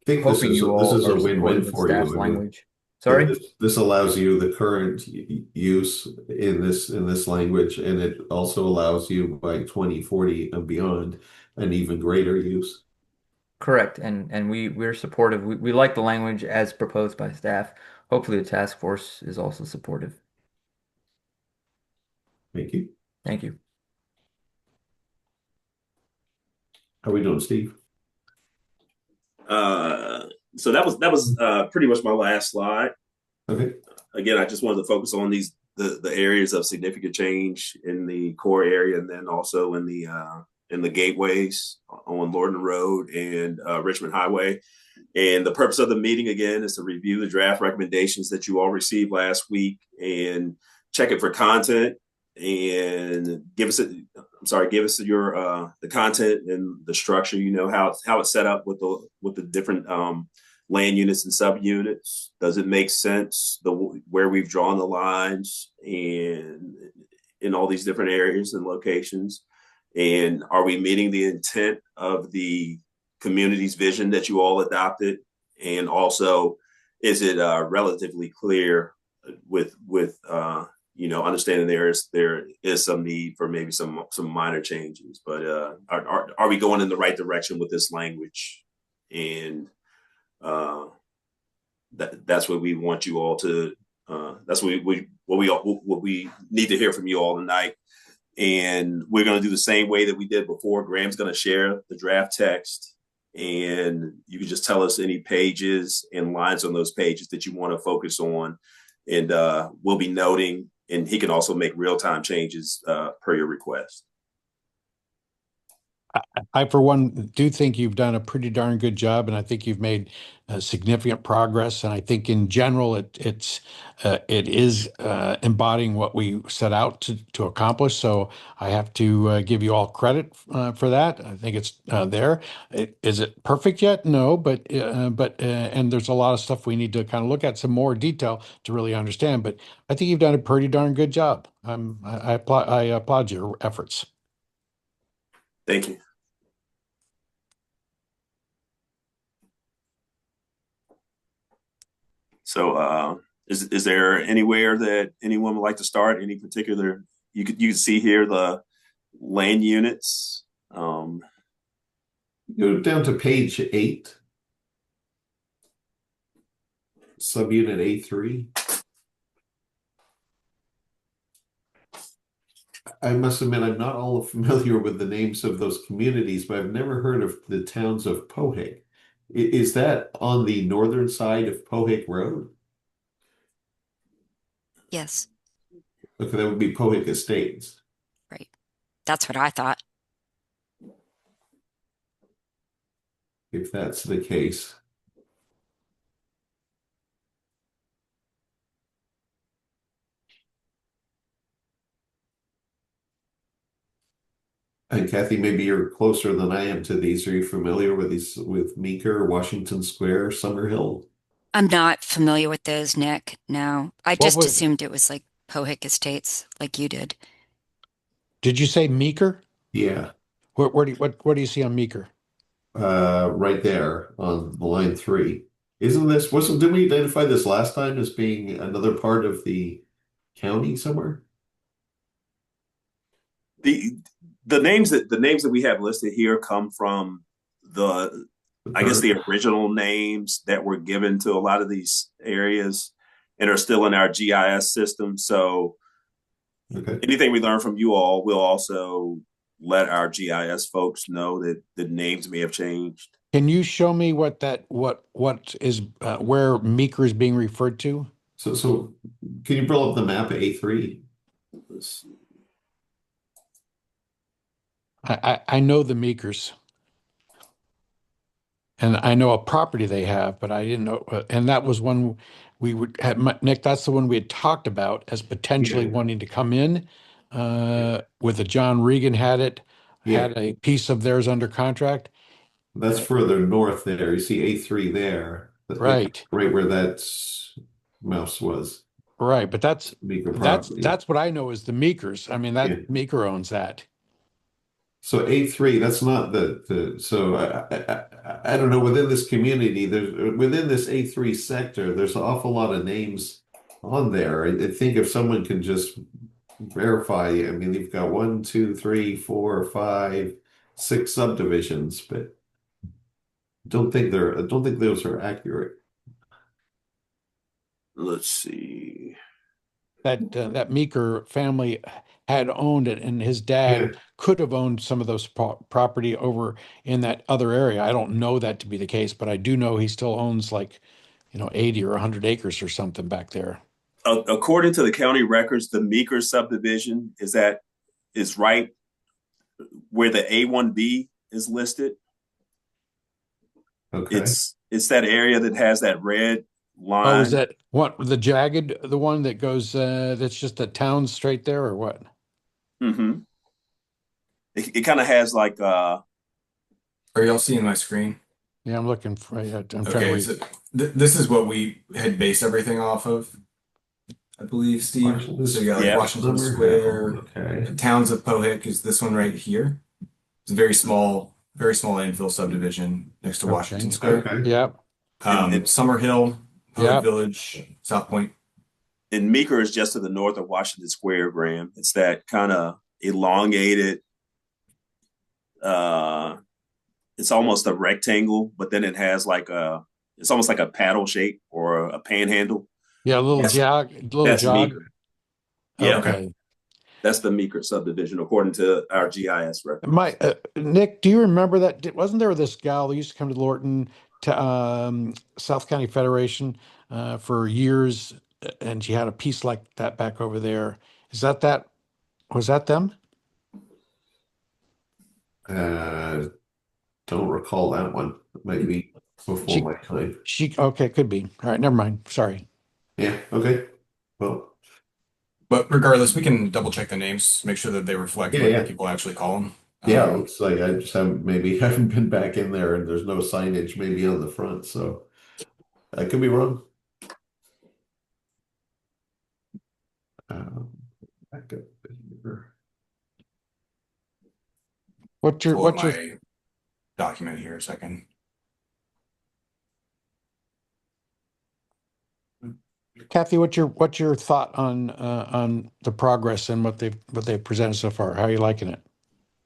think hoping you this all is a are win-win supportive of for you. staff's I mean, language. Sorry? this allows you the current use in this language, and it also allows you by 2040 and beyond an even greater use. Correct. And we're supportive. We like the language as proposed by staff. Hopefully the task force is also supportive. Thank you. Thank you. How are we doing, Steve? So that was pretty much my last slide. Okay. Again, I just wanted to focus on the areas of significant change in the core area, and then also in the gateways on Lorton Road and Richmond Highway. And the purpose of the meeting again is to review the draft recommendations that you all received last week and check it for content and give us your the content and the structure. How it's set up with the different land units and subunits. Does it make sense where we've drawn the lines and in all these different areas and locations? And are we meeting the intent of the community's vision that you all adopted? And also, is it relatively clear with understanding there is some need for maybe some minor changes, but are we going in the right direction with this language? And that's what we want you all to. That's what we need to hear from you all tonight. And we're going to do the same way that we did before. Graham's going to share the draft text, and you can just tell us any pages and lines on those pages that you want to focus on, and we'll be noting. And he can also make real-time changes per your request. I, for one, do think you've done a pretty darn good job, and I think you've made significant progress. And I think in general, it is embodying what we set out to accomplish. So I have to give you all credit for that. I think it's there. Is it perfect yet? No, but and there's a lot of stuff we need to kind of look at some more detail to really understand. But I think you've done a pretty darn good job. I applaud your efforts. Thank you. So, is there anywhere that anyone would like to start? Any particular? You can see here the land units. Go down to page 8, subunit A3. I must admit, I'm not all familiar with the names of those communities, but I've never heard of the towns of Pohick. Is that on the northern side of Pohick Road? Yes, Okay, that would be Pohick Estates. right. That's what I thought. If that's the case. And Kathy, maybe you're closer than I am to these. Are you familiar with Meeker, Washington Square, Summerhill? I'm not familiar with those, Nick. No, I What just was, assumed it was like Pohick Estates, like you did. did you say Meeker? Yeah, What do you see on Meeker? right there on the line 3. Didn't we identify this last time as being another part of the county somewhere? The the names that we have listed here come from the I guess the original names that were given to a lot of these areas and are still in our GIS system. So Okay. anything we learn from you all, we'll also let our GIS folks know that the names may have changed. Can you show me what is where Meeker is being referred to? So can you pull up the map A3? Let's see. I know the Meekers, and I know a property they have, but I didn't know. And that was one we would have, Nick. That's the one we had talked about as potentially Yeah. wanting to come in. With a John Regan Yeah, had a piece of theirs under contract. that's further north there. You see A3 there, Right, right where that mouse was. right. But Meeker property. that's what I know is the Meekers. I mean, that Yeah. Meeker owns that. So A3, that's not so I don't know, within this community, within this A3 sector, there's an awful lot of names on there. I think if someone can just verify, I mean, you've got 1, 2, 3, 4, 5, 6 subdivisions, but I don't think those are accurate. Let's see. That Meeker family had owned it, and his dad Yeah. could have owned some of those property over in that other area. I don't know that to be the case, but I do know he still owns like, 80 or 100 acres or something back there. According to the county records, the Meeker subdivision is right where the A1B is listed. Okay. It's that area that has that red Oh, is line. that what the one that goes that's just a town straight there or what? Mm-hmm. It kind of has like Are y'all seeing my screen? Yeah, I'm looking for I'm trying to Okay, read. so this is what we had based everything off of, I believe, Steve. So you got like yeah. Washington Square, Okay. Towns of Pohick is this one right here. It's a very small infill subdivision next to Washington Okay. Square. Okay. Yep. And Summerhill, Pohick Yep. Village, South Point. and Meeker is just to the north of Washington Square, Graham. It's that kind of elongated. Uh, it's almost a rectangle, but then it has it's almost like a paddle shape or a panhandle. Yeah, a That's little that's jog. Meeker. Yeah, Okay. Okay. that's the Meeker subdivision according to our GIS record. Nick, do you remember that? Wasn't there this gal who used to come to Lorton to South County Federation for years, and she had a piece like that back over there? Is that? Was that them? Uh, don't recall that one. Maybe before She, my time. okay, could be. All right, never mind. Sorry. Yeah. Okay. Well, But regardless, we can double check the names, make sure that they reflect yeah, what yeah. people actually call them. Yeah, it looks like I just haven't been back in there and there's no signage maybe on the front, so I could be wrong. Back up here. What's your Pull up my document here a second. Kathy? What's your thought on the progress and what they've presented so far? How are you liking it?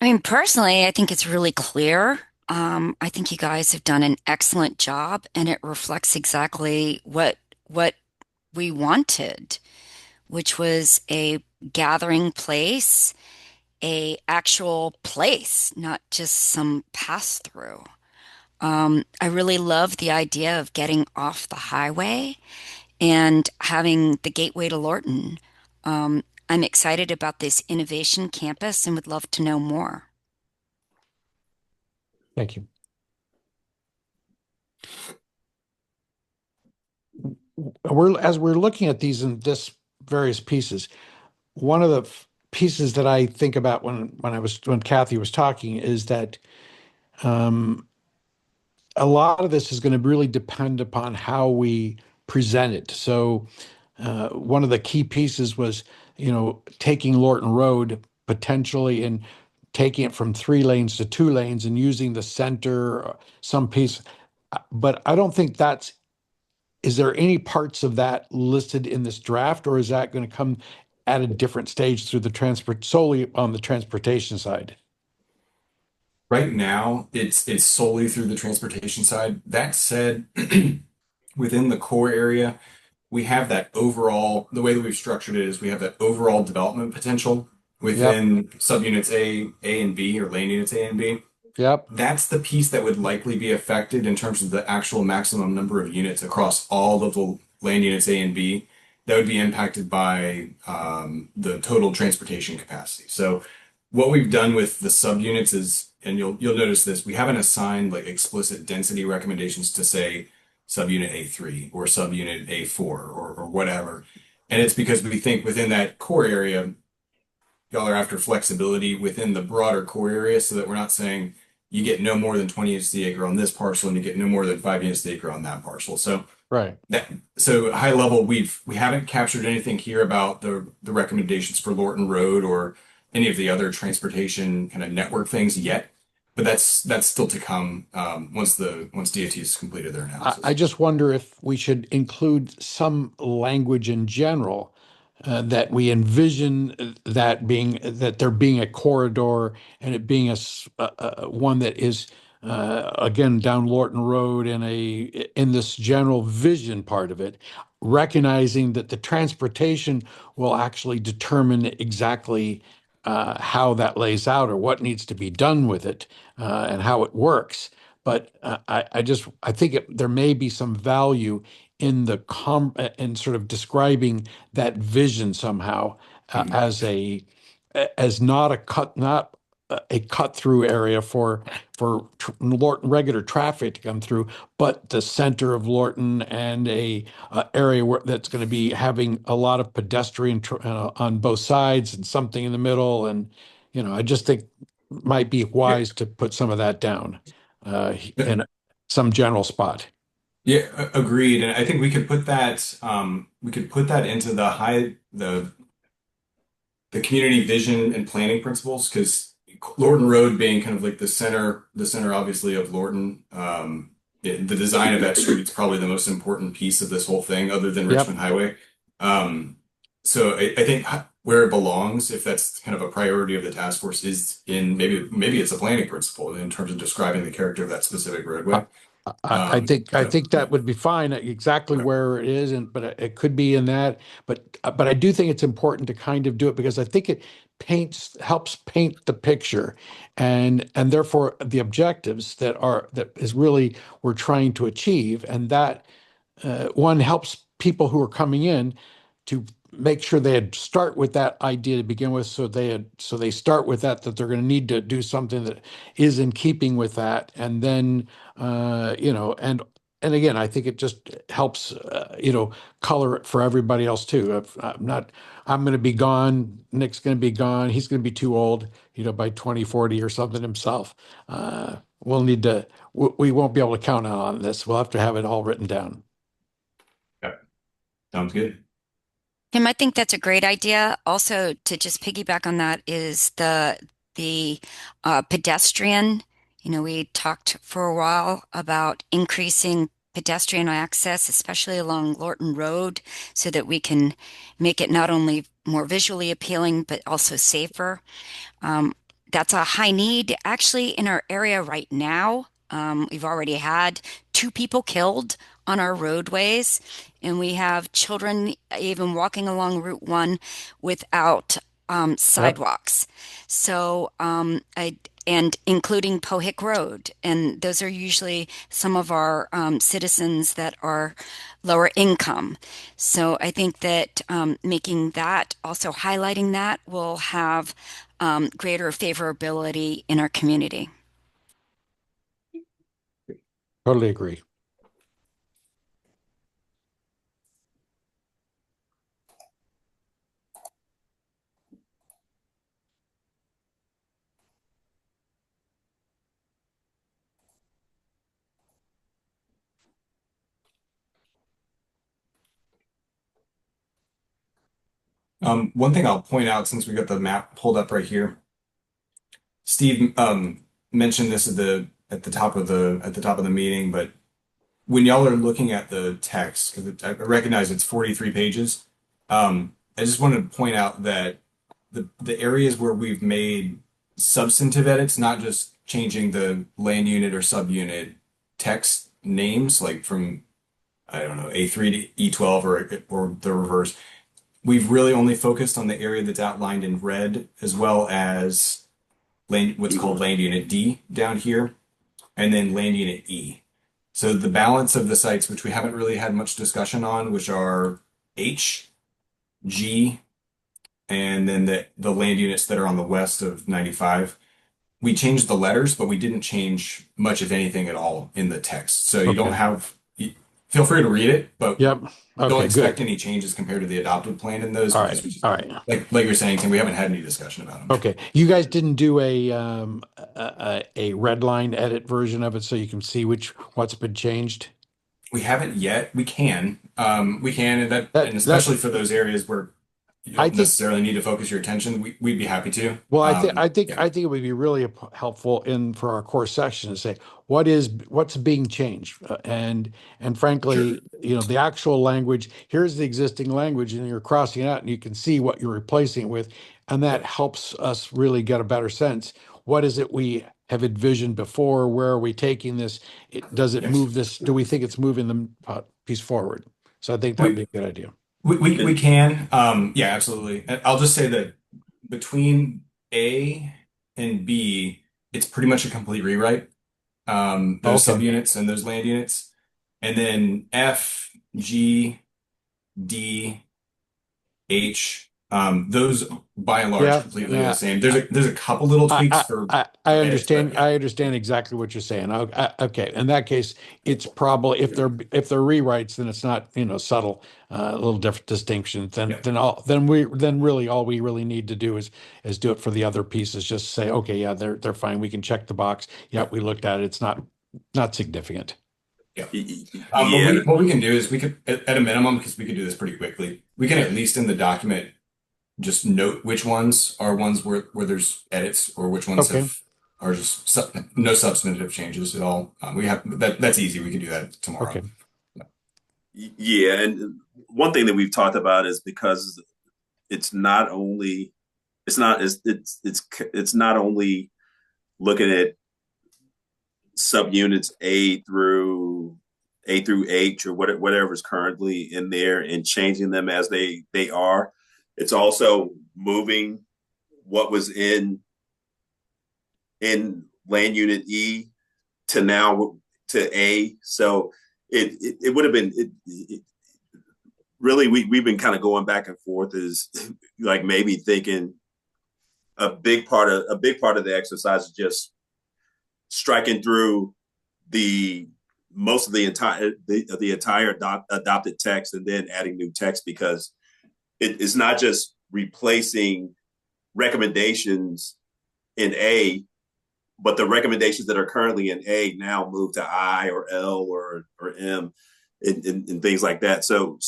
I mean, personally, I think it's really clear. I think you guys have done an excellent job, and it reflects exactly what we wanted, which was a gathering place, a actual place, not just some pass through. I really love the idea of getting off the highway and having the gateway to Lorton. I'm excited about this innovation campus and would love to know more. Thank you. As we're looking at these in this various pieces, one of the pieces that I think about when Kathy was talking is that um, a lot of this is going to really depend upon how we present it. So one of the key pieces was, taking Lorton Road potentially and taking it from 3 lanes to 2 lanes and using the center, some piece. But I don't think is there any parts of that listed in this draft, or is that going to come at a different stage through solely on the transportation side? Right now, it's solely through the transportation side. That said, within the core area, we have that overall, the way that we've structured it is we have that overall development potential Yep, within subunits A and B, or lane units A and B. yep, That's the piece that would likely be affected in terms of the actual maximum number of units across all of the lane units A and B. That would be impacted by the total transportation capacity. So what we've done with the subunits is, and you'll notice this, we haven't assigned like explicit density recommendations to say subunit A3 or subunit A4 or whatever. And it's because we think within that core area, y'all are after flexibility within the broader core area so that we're not saying you get no more than 20 units to the acre on this parcel and you get no more than 5 units to the acre on that parcel. So right. high level, we haven't captured anything here about the recommendations for Lorton Road or any of the other transportation kind of network things yet. But that's still to come once DOT has completed their analysis. I just wonder if we should include some language in general that we envision that there being a corridor and it being one that is again down Lorton Road in this general vision part of it, recognizing that the transportation will actually determine exactly how that lays out or what needs to be done with it and how it works. But I think there may be some value in in sort of describing that vision somehow as not a cut through area for Lorton regular traffic to come through, but the center of Lorton and a area that's going to be having a lot of pedestrian on both sides and something in the middle. And I just think might be wise to put some of that down in some general spot. Yeah, agreed. And I think we could put that into the community vision and planning principles, because Lorton Road being kind of like the center obviously of Lorton. The design of that street is probably the most important piece of this whole thing, other than Yep. Richmond Highway. So I think where it belongs, if that's kind of a priority of the task force, is in maybe it's a planning principle in terms of describing the character of that specific roadway. I think that would be fine exactly where it is, but it could be in that. But I do think it's important to kind of do it because I think it helps paint the picture, and therefore the objectives that is really we're trying to achieve, and that one helps people who are coming in to make sure they start with that idea to begin with, so they start with that they're going to need to do something that is in keeping with that, and then and again, I think it just helps color it for everybody else too. I'm going to be gone. Nick's going to be gone. He's going to be too old, by 2040 or something himself. We'll need to. We won't be able to count on this. We'll have to have it all written down. Yeah, sounds good. Tim, I think that's a great idea. Also, to just piggyback on that is the pedestrian. We talked for a while about increasing pedestrian access, especially along Lorton Road, so that we can make it not only more visually appealing, but also safer. That's a high need actually in our area right now. We've already had 2 people killed on our roadways, and we have children even walking along Route 1 without sidewalks. So, and including Pohick Road, and those are usually some of our citizens that are lower income. So I think that making that, also highlighting that, will have greater favorability in our community. Totally agree. One thing I'll point out since we got the map pulled up right here, Steve mentioned this at the top of the meeting, but when y'all are looking at the text, because I recognize it's 43 pages, I just wanted to point out that the areas where we've made substantive edits, not just changing the land unit or subunit text names, like from I don't know A3 to E12 or the reverse. We've really only focused on the area that's outlined in red, as well as what's called land unit D down here, and then land unit E. So the balance of the sites, which we haven't really had much discussion on, which are H, G, and then the land units that are on the west of 95. We changed the letters, but we didn't change much, if anything, at all in the text. So you don't Okay. have, feel free to read it, but Yep. don't Okay, expect good. any changes compared to the adopted plan in those All because right. we just, All right. like you're saying, Tim, we haven't had any discussion about them. Okay. You guys didn't do a red line edit version of it so you can see what's been changed? We haven't yet. We can, and That especially for those areas where you I don't think necessarily need to focus your attention, we'd be happy to. Well, I think Yeah. it would be really helpful for our core section to say what's being changed, and frankly, the actual language. Here's the existing language, and you're crossing it out, and you can see what you're replacing it with, and that helps us really get a better sense. What is it we have envisioned before? Where are we taking this? Does it Yes. move this? Do we think it's moving the piece forward? So I think that would be a good idea. We can. Yeah, absolutely. And I'll just say that between A and B, it's pretty much a complete rewrite. Those Okay. subunits and those land units. And then F, G, D, H, those by and large Yeah. completely Yeah. the same. There's a couple little tweaks for edits, but yeah. I understand exactly what you're saying. Okay, in that case, it's probably if they're rewrites, then it's not subtle, a little different distinctions. Yeah. Then really all we really need to do is do it for the other pieces. Just say, okay, yeah, they're fine. We can check the box. Yeah, we looked at it. It's not significant. Yeah. Yeah. What we can do is we could, at a minimum, because we could do this pretty quickly, we can at least in the document just note which ones are ones where there's edits or which ones Okay. are just no substantive changes at all. We have that's easy. We can do that tomorrow. Okay. Yeah, and one thing that we've talked about is because it's not only looking at subunits A through H or whatever is currently in there and changing them as they are. It's also moving what was in land unit E to now to A. So it would have been really we've been kind of going back and forth is like maybe thinking a big part of the exercise is just striking through most of the entire adopted text and then adding new text because it's not just replacing recommendations in A, but the recommendations that are currently in A now move to I or L or M and things like that. So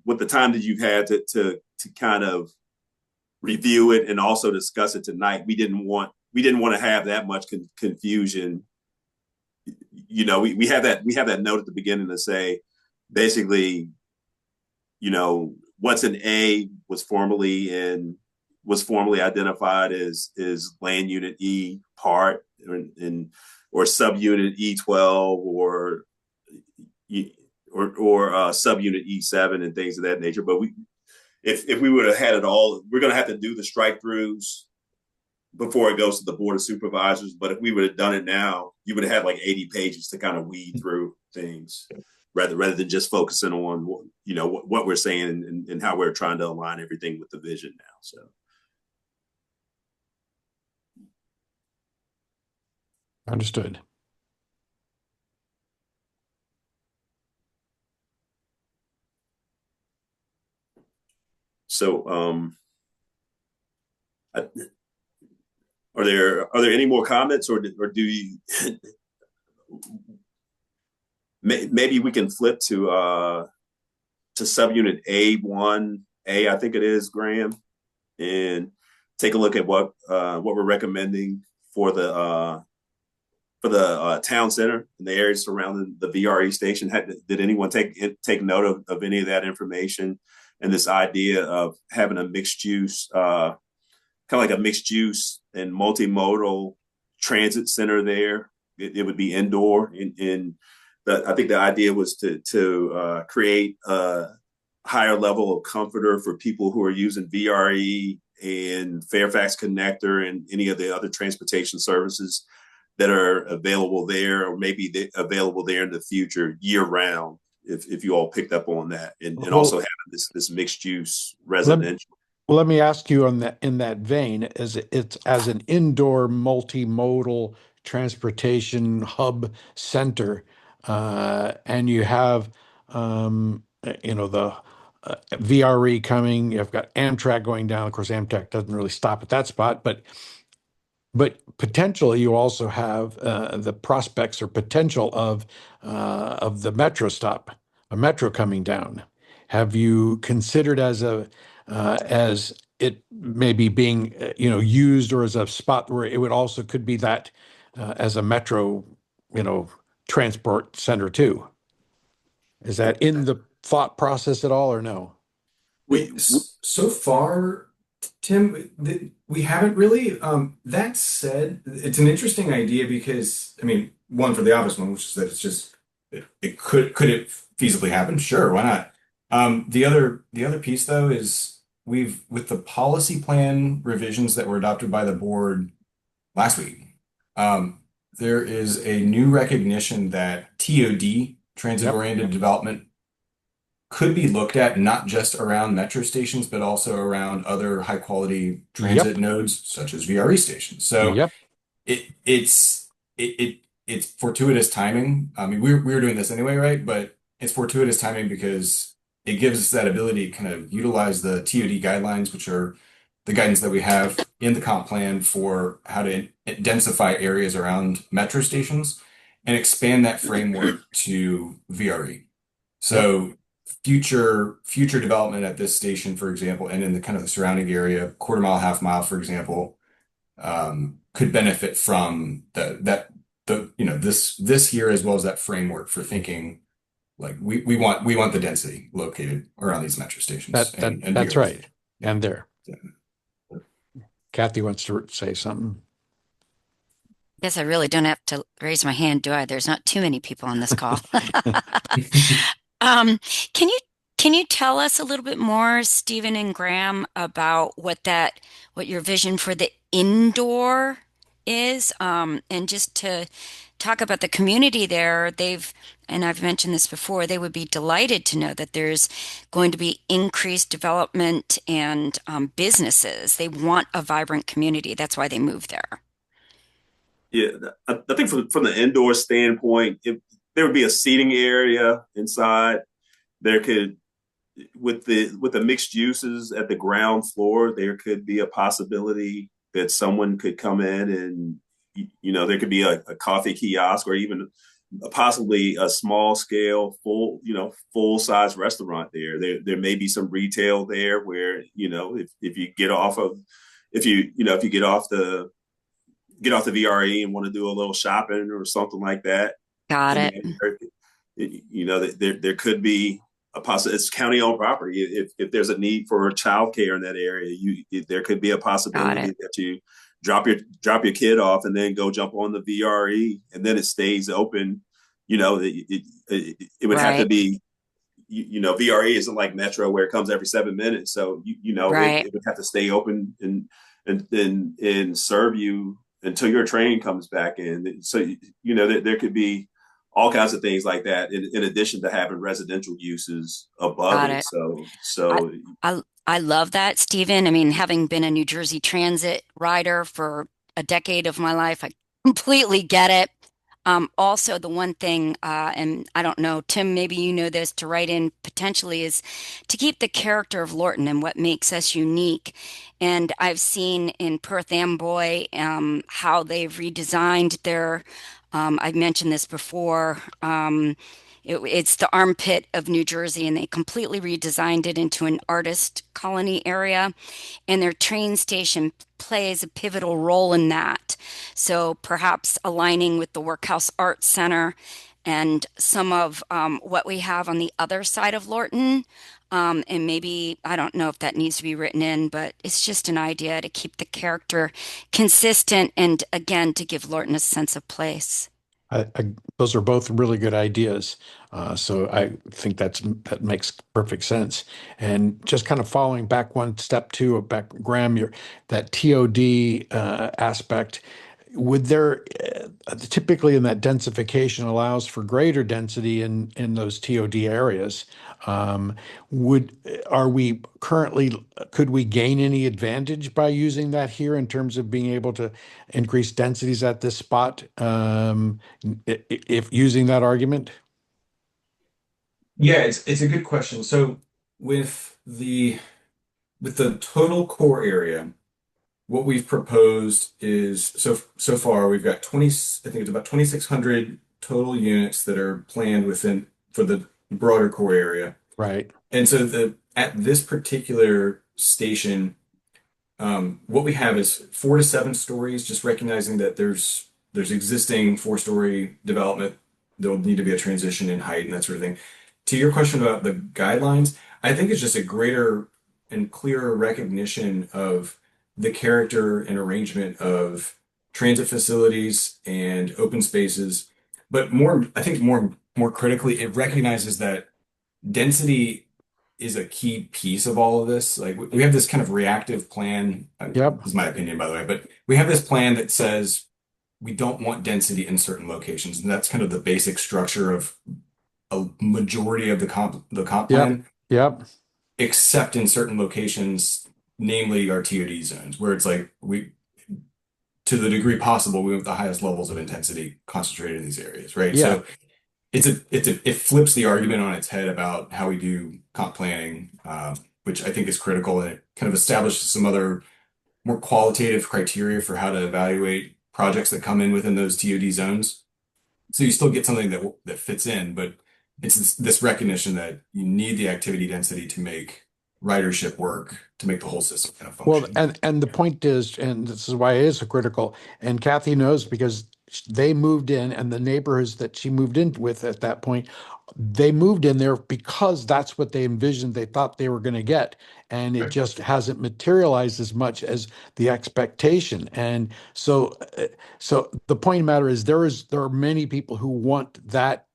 with the time that you've had to kind of review it and also discuss it tonight, we didn't want to have that much confusion. We have that note at the beginning to say basically, what's in A was formally identified as land unit E part or subunit E12 or subunit E7 and things of that nature. But if we would have had it all, we're going to have to do the strike throughs before it goes to the board of supervisors. But if we would have done it now, you would have had like 80 pages to kind of weed through things rather than just focusing on what we're saying and how we're trying to align everything with the vision now. So. Understood. So, are there any more comments, or do you? Maybe we can flip to subunit A1 A, I think it is, Graham, and take a look at what we're recommending for the town center and the areas surrounding the VRE station. Did anyone take note of any of that information and this idea of having a mixed use, kind of like a mixed use and multimodal transit center there? It would be indoor. I think the idea was to create a higher level of comforter for people who are using VRE and Fairfax Connector and any of the other transportation services that are available there, or maybe available there in the future year round. If you all picked up on that, and also having this mixed use residential. Well, let me ask you on that, in that vein, it's as an indoor multimodal transportation hub center, and you have the VRE coming. You've got Amtrak going down. Of course, Amtrak doesn't really stop at that spot, but potentially you also have the prospects or potential of the metro stop, a metro coming down. Have you considered as it maybe being used, or as a spot where it would also could be that as a metro transport center too? Is that in the thought process at all, or no? So far, Tim, we haven't really. That said, it's an interesting idea because, I mean, one for the obvious one, which is that it's just it could it feasibly happen? Sure, why not? The other piece though is with the policy plan revisions that were adopted by the board last week, there is a new recognition that TOD, transit-oriented development, could be looked at not just around metro stations, but also around other high quality transit nodes such as VRE stations. So it's fortuitous timing. I mean, we're doing this anyway, right? But it's fortuitous timing because it gives us that ability to kind of utilize the TOD guidelines, which are the guidance that we have in the comp plan for how to densify areas around metro stations and expand that framework to VRE. So future development at this station, for example, and in the kind of the surrounding area, quarter mile, half mile, for example, could benefit from this here, as well as that framework for thinking like we want the density located around these metro stations. That's right. And there. Kathy wants to say something. Guess I really don't have to raise my hand, do I? There's not too many people on this call. Can you tell us a little bit more, Stephen and Graham, about what your vision for the indoor is? And just to talk about the community there, and I've mentioned this before, they would be delighted to know that there's going to be increased development and businesses. They want a vibrant community. That's why they moved there. Yeah, I think from the indoor standpoint, there would be a seating area inside. There could, with the mixed uses at the ground floor, there could be a possibility that someone could come in and, there could be a coffee kiosk, or even possibly a small scale, full size restaurant there. There may be some retail there where, if you get off the VRE and want to do a little shopping or something like that. Got it. There could be a possibility. It's county-owned property. If there's a need for childcare in that area, there could be a possibility that you drop your kid off and then go jump on the VRE, and then it stays open. It would have to be. VRE isn't like Metro where it comes every 7 minutes, so it would have to stay open and serve you until your train comes back in. So, there could be all kinds of things like that in addition to having residential uses above it. So I love that, Stephen. I mean, having been a New Jersey Transit rider for a decade of my life, I completely get it. Also, the one thing, and I don't know, Tim, maybe you know this, to write in potentially, is to keep the character of Lorton and what makes us unique. And I've seen in Perth Amboy how they've redesigned their, I've mentioned this before, It's the armpit of New Jersey, and they completely redesigned it into an artist colony area. And their train station plays a pivotal role in that. So perhaps aligning with the Workhouse Arts Center and some of what we have on the other side of Lorton. And maybe, I don't know if that needs to be written in, but it's just an idea to keep the character consistent and again, to give Lorton a sense of place. Those are both really good ideas. So I think that makes perfect sense. And just kind of following back one step too, back Graham, that TOD aspect, would there typically in that densification allows for greater density in those TOD areas. Would are we currently could we gain any advantage by using that here in terms of being able to increase densities at this spot? If using that argument? Yeah, it's a good question. So with the total core area, what we've proposed is so far we've got 20, I think it's about 2,600 total units that are planned within for the broader core area. Right. And so at this particular station, what we have is 4 to 7 stories, just recognizing that there's existing 4-story development. There'll need to be a transition in height and that sort of thing. To your question about the guidelines, I think it's just a greater and clearer recognition of the character and arrangement of transit facilities and open spaces. But I think more critically, it recognizes that density is a key piece of all of this. Like we have this kind of reactive plan. Yep. This is my opinion, by the way, but we have this plan that says we don't want density in certain locations, and that's kind of the basic structure of a majority of the comp Yep. plan, Yep. except in certain locations, namely our TOD zones, where it's like to the degree possible, we want the highest levels of intensity concentrated in these areas, right? Yeah. So it flips the argument on its head about how we do comp planning, which I think is critical, and it kind of establishes some other more qualitative criteria for how to evaluate projects that come in within those TOD zones. So you still get something that fits in, but it's this recognition that you need the activity density to make ridership work, to make the whole system kind of Well, function. and the point is, and this is why it is so critical, and Kathy knows because they moved in and the neighborhoods that she moved in with at that point, they moved in there because that's what they envisioned, they thought they were going to get. And it Right. just hasn't materialized as much as the expectation. And so the point of the matter is there are many people who want that,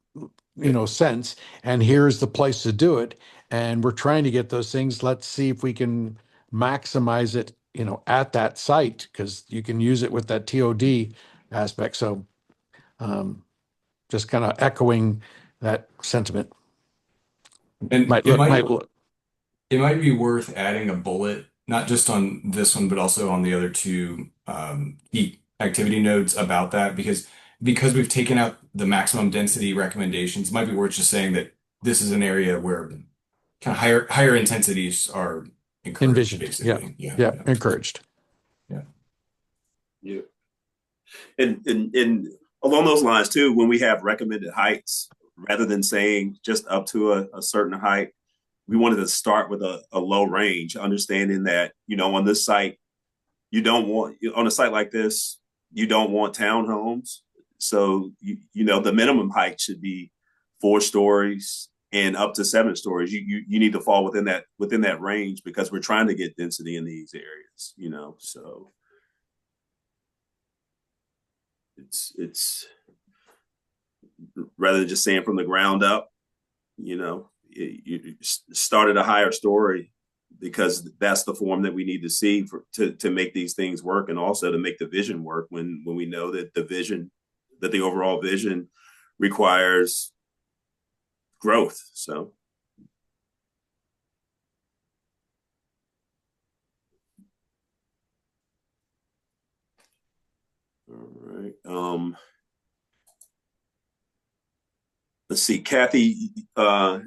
sense, and here's the place to do it. And we're trying to get those things. Let's see if we can maximize it, at that site, because you can use it with that TOD aspect. So just kind of echoing that sentiment. And Might look. it might be worth adding a bullet, not just on this one, but also on the other two key activity nodes about that, because we've taken out the maximum density recommendations, it might be worth just saying that this is an area where kind of higher intensities are encouraged, Envisioned. basically. Yeah. Encouraged. Yeah. Yeah. And along those lines too, when we have recommended heights, rather than saying just up to a certain height, we wanted to start with a low range, understanding that, on this site, on a site like this, you don't want townhomes. So, the minimum height should be 4 stories and up to 7 stories. You need to fall within that range, because we're trying to get density in these areas, so it's rather than just saying from the ground up, you start at a higher story, because that's the form that we need to see to make these things work, and also to make the vision work when we know that the overall vision requires growth. So. All right. Let's see, Kathy. I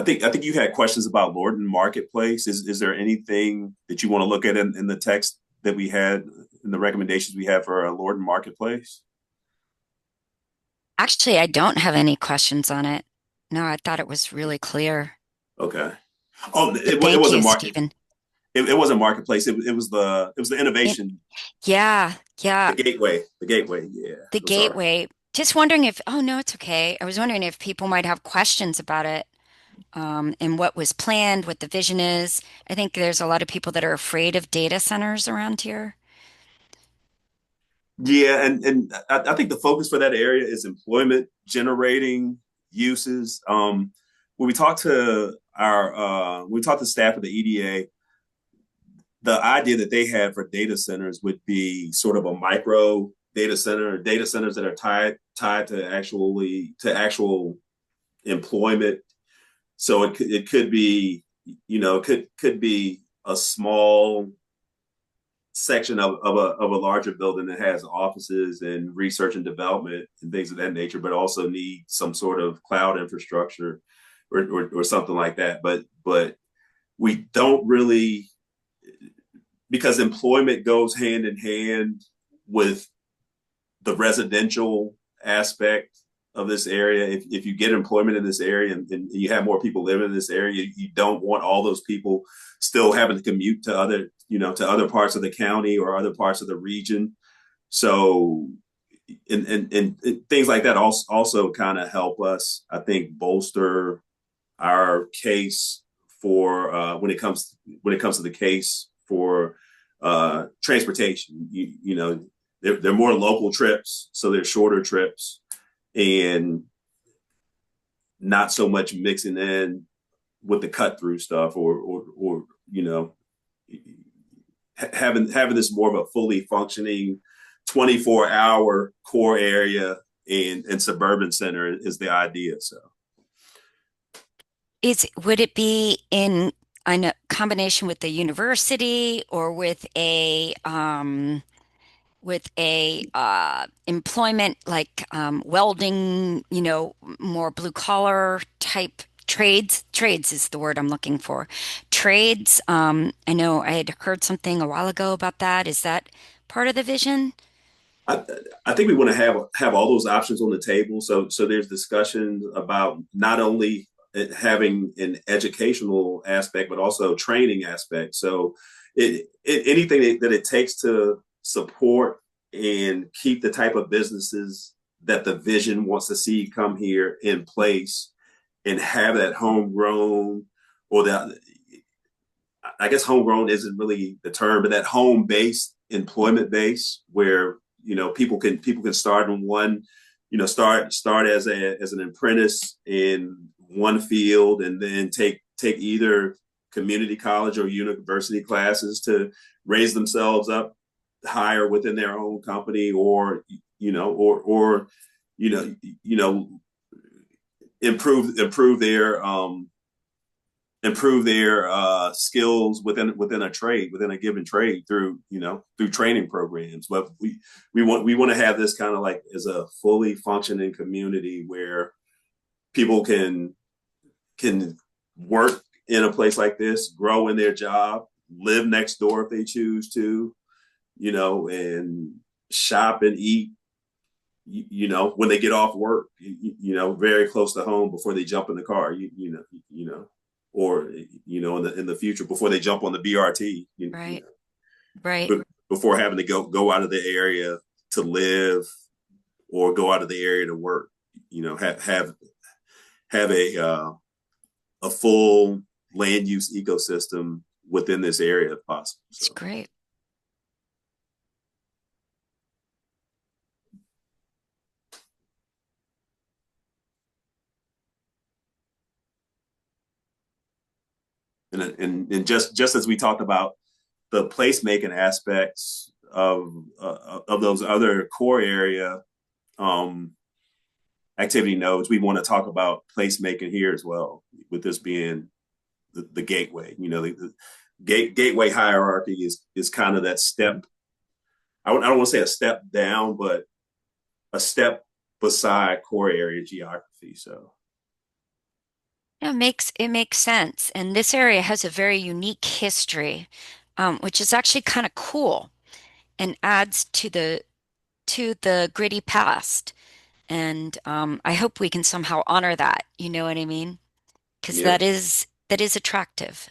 think you had questions about Lorton Marketplace. Is there anything that you want to look at in the text that we had, in the recommendations we had for Lorton Marketplace? Actually, I don't have any questions on it. No, I thought it was really clear. Okay. Oh, But it thank you, wasn't market. Stephen. It wasn't marketplace. It was the It, innovation, yeah, yeah, the gateway. Yeah. the I'm sorry. gateway. Just wondering if, oh no, it's okay. I was wondering if people might have questions about it, and what was planned, what the vision is. I think there's a lot of people that are afraid of data centers around here. Yeah, and I think the focus for that area is employment generating uses. When we talk to when we talk to staff at the EDA, the idea that they had for data centers would be sort of a micro data center, data centers that are tied to actual employment. So it could be, could be a small section of a larger building that has offices and research and development and things of that nature, but also need some sort of cloud infrastructure or something like that. But we don't really, because employment goes hand in hand with the residential aspect of this area. If you get employment in this area and you have more people living in this area, you don't want all those people still having to commute to other parts of the county or other parts of the region. So, and things like that also kind of help us, I think, bolster our case for when it comes to the case for transportation. They're more local trips, so they're shorter trips and not so much mixing in with the cut through stuff or having this more of a fully functioning 24-hour core area and suburban center is the idea. So Would it be in a combination with the university or with a employment like welding, more blue collar type trades? Trades is the word I'm looking for. Trades. I know I had heard something a while ago about that. Is that part of the vision? I, I think we want to have all those options on the table. So there's discussions about not only having an educational aspect, but also training aspect. So anything that it takes to support and keep the type of businesses that the vision wants to see come here in place and have that homegrown or that I guess homegrown isn't really the term, but that home based employment base where people can start in one, start as an apprentice in one field and then take either community college or university classes to raise themselves up higher within their own company or you know you know improve their skills within a given trade through training programs. But we want to have this kind of like as a fully functioning community where people can work in a place like this, grow in their job, live next door if they choose to, and shop and eat, when they get off work, very close to home before they jump in the car, or in the future before they jump on the BRT, Right, right. but before having to go out of the area to live or go out of the area to work, have a full land use ecosystem within this area if possible. It's great. And just as we talked about the placemaking aspects of those other core area activity nodes, we want to talk about placemaking here as well, with this being the gateway. The gateway hierarchy is kind of that step. I don't want to say a step down, but a step beside core area geography. So It makes sense. And this area has a very unique history, which is actually kind of cool and adds to the gritty past. And I hope we can somehow honor that. You know what I mean? Because Yeah. that is attractive.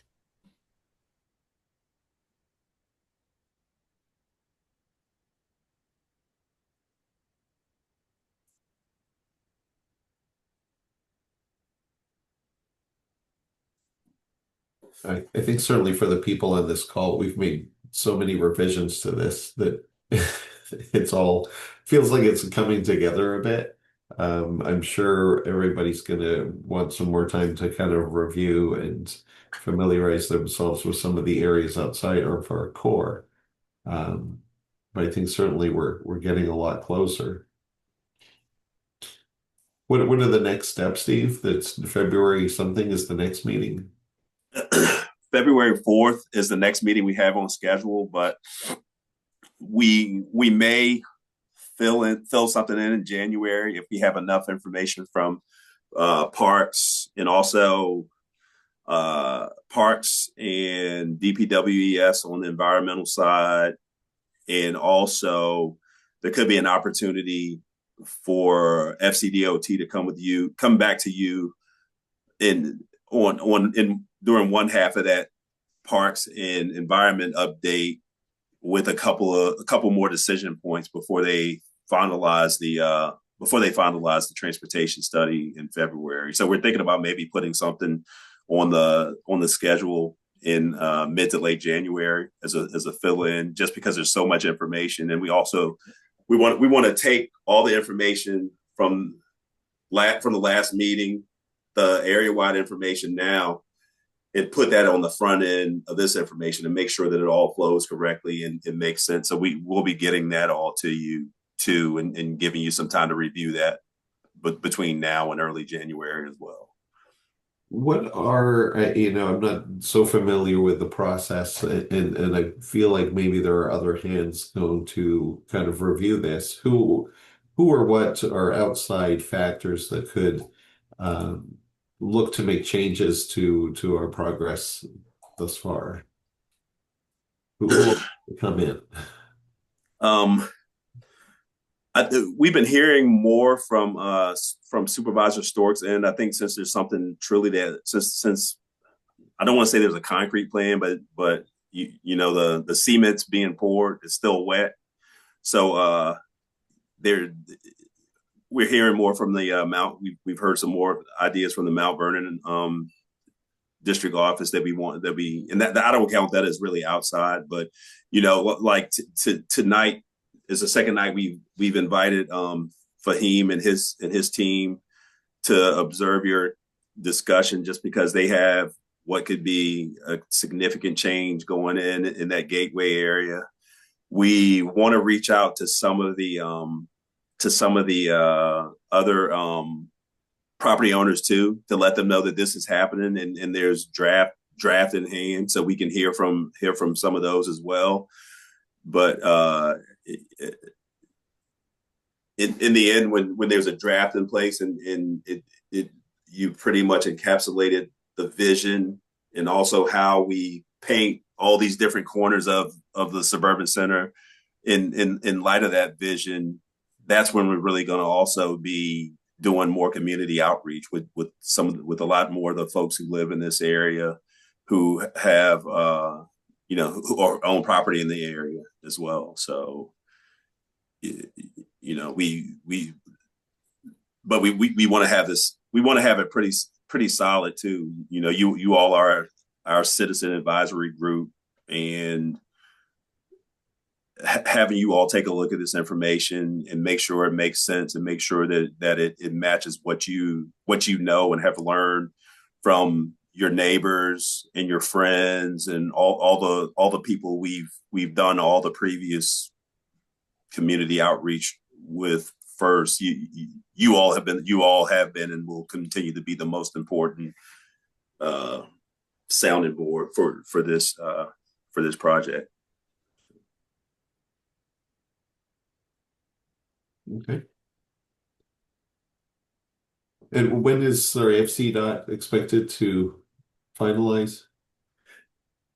I think certainly for the people on this call, we've made so many revisions to this that it's all feels like it's coming together a bit. I'm sure everybody's going to want some more time to kind of review and familiarize themselves with some of the areas outside of our core. Um, but I think certainly we're getting a lot closer. What are the next steps, Steve? That's February something is the next meeting. February 4th is the next meeting we have on schedule, but we may fill something in January if we have enough information from parks and also parks and DPWES on the environmental side. And also there could be an opportunity for FCDOT to come back to you during one half of that parks and environment update with a couple more decision points before they finalize the transportation study in February. So we're thinking about maybe putting something on the schedule in mid to late January as a fill in, just because there's so much information, and we want to take all the information from the last meeting, the area wide information now, and put that on the front end of this information and make sure that it all flows correctly and it makes sense. So we will be getting that all to you too, and giving you some time to review that, but between now and early January as well. What are, I'm not so familiar with the process, and I feel like maybe there are other hands going to kind of review this. Who or what are outside factors that could look to make changes to our progress thus far? Who will come in? We've been hearing more from Supervisor Storks, and I think since there's something truly that since I don't want to say there's a concrete plan, but the cement's being poured, it's still wet, so we're hearing more from the Mount. We've heard some more ideas from the Mount Vernon district office that that I don't count that as really outside, but like tonight is the second night we've invited Fahim and his team to observe your discussion, just because they have what could be a significant change going in that gateway area. We want to reach out to some of the other property owners too, to let them know that this is happening and there's draft in hand, so we can hear from some of those as well. But in the end, when there's a draft in place and you pretty much encapsulated the vision and also how we paint all these different corners of the suburban center in light of that vision, that's when we're really going to also be doing more community outreach with a lot more of the folks who live in this area, who have who own property in the area as well. So we want to have this. We want to have it pretty solid too. You all are our citizen advisory group, and having you all take a look at this information and make sure it makes sense and make sure that it matches what you know and have learned from your neighbors and your friends and all the people we've done all the previous community outreach with. First, you all have been and will continue to be the most important sounding board for this project. Okay. And when is FCDOT expected to finalize?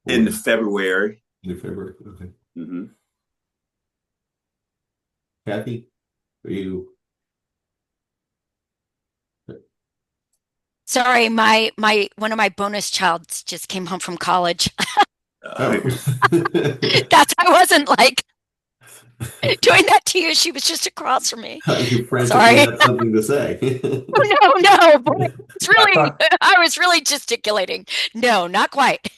In February. In February, okay. Mm-hmm. Kathy, are you? Sorry, my one of my bonus childs just came home from college. Oh. That's I wasn't like doing that to you. She was just across from me. You frantically Sorry. had something to say. Oh, no, no, boy, it's I really thought I was really gesticulating. No, not quite.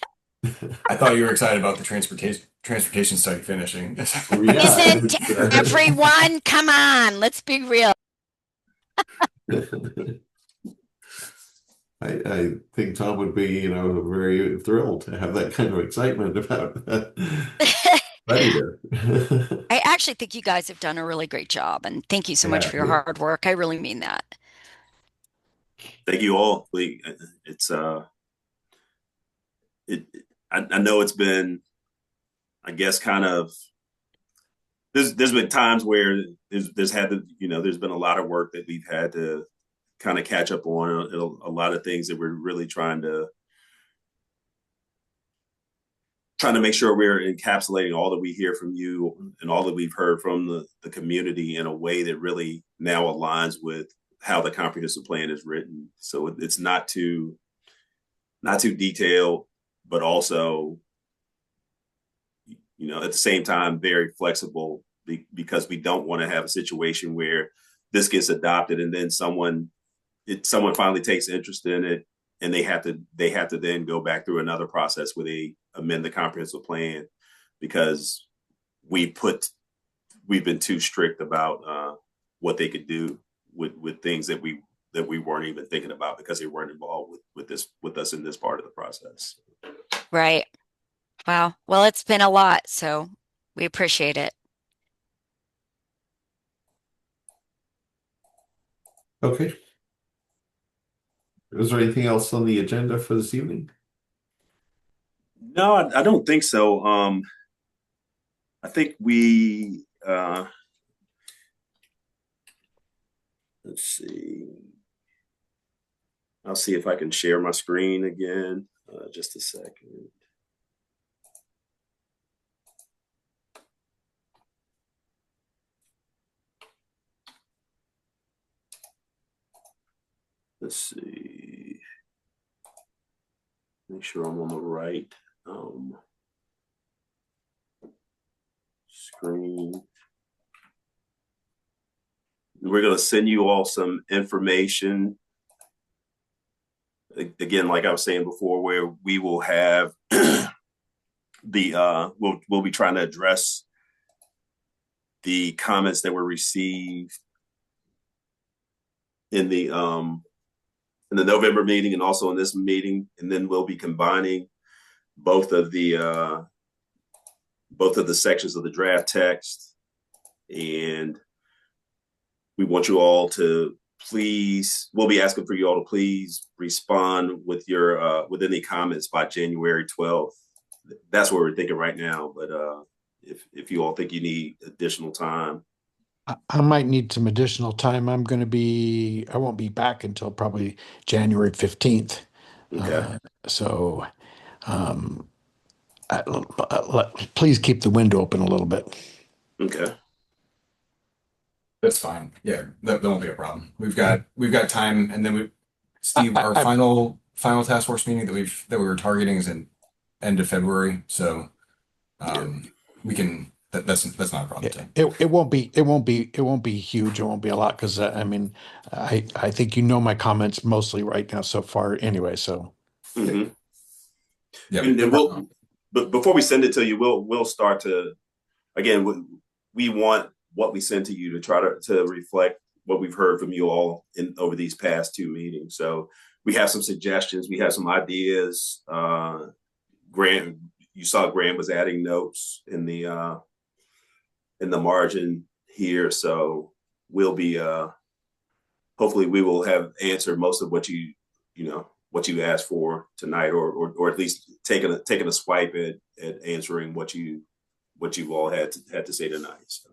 I thought you were excited about the transportation study finishing. Yeah, Isn't everyone? Come on, let's be real. I think Tom would be, very thrilled to have that kind of excitement about study there. I actually think you guys have done a really great job, and thank you so much Yeah, for your hard work. I really mean that. Thank you all. It's I know it's been, I guess, kind of, there's been times where there's been a lot of work that we've had to kind of catch up on, a lot of things that we're really trying to make sure we're encapsulating all that we hear from you and all that we've heard from the community in a way that really now aligns with how the comprehensive plan is written. So it's not too detailed, but also, at the same time, very flexible, because we don't want to have a situation where this gets adopted and then someone finally takes interest in it, and they have to then go back through another process where they amend the comprehensive plan because we've been too strict about what they could do with things that we weren't even thinking about because they weren't involved with us in this part of the process. Right. Wow. Well, it's been a lot, so we appreciate it. Okay. Is there anything else on the agenda for this evening? No, I don't think so. I think we let's see. I'll see if I can share my screen again. Just a second. Let's see. Make sure I'm on the right screen. We're going to send you all some information. Again, like I was saying before, where we will have we'll be trying to address the comments that were received in the November meeting and also in this meeting, and then we'll be combining both of the sections of the draft text, and we want you all to we'll be asking for you all to please respond with your with any comments by January 12th. That's what we're thinking right now, but if you all think you need additional time. I might need some additional time. I won't be back until probably January 15th. Okay. So please keep the window open a little bit. Okay. That's fine. Yeah, that won't be a problem. We've got time, and then Steve, our I- final task force meeting that we were targeting is in end of February. So we can that's not a problem. It won't be huge. It won't be a lot because I think my comments mostly right now so far anyway. So yeah, and but before we send it to you, we'll start to, again, we want what we send to you to try to reflect what we've heard from you all over these past two meetings. So we have some suggestions, we have some ideas. Grant, you saw Grant was adding notes in the margin here, so we'll be hopefully we will have answered most of what you asked for tonight, or at least taking a swipe at answering what you all had to say tonight. So.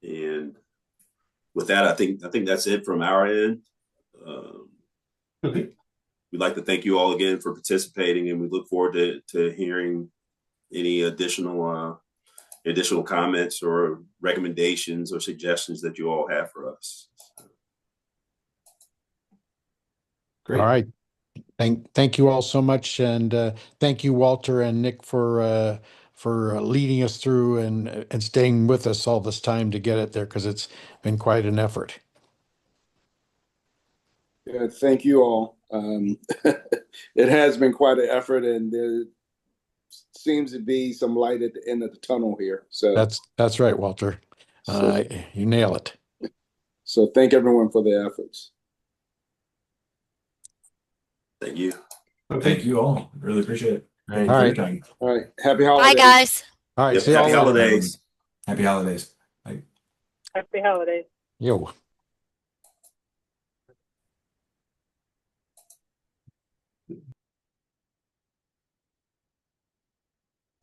And with that, I think that's it from our end. Okay. We'd like to thank you all again for participating, and we look forward to hearing any additional additional comments or recommendations or suggestions that you all have for us. Great. All right. Thank you all so much, and thank you, Walter and Nick, for leading us through and staying with us all this time to get it there, because it's been quite an effort. Yeah, thank you all. It has been quite an effort, and there seems to be some light at the end of the tunnel here. So That's right, Walter. You nail it. So thank everyone for their efforts. Thank you. Okay. Thank you all. Really appreciate it. All right. All right. Time. All right. Happy Bye, holidays. guys. All right. Yep, See you all happy later. holidays. Happy holidays. Bye. Happy holidays. Yo.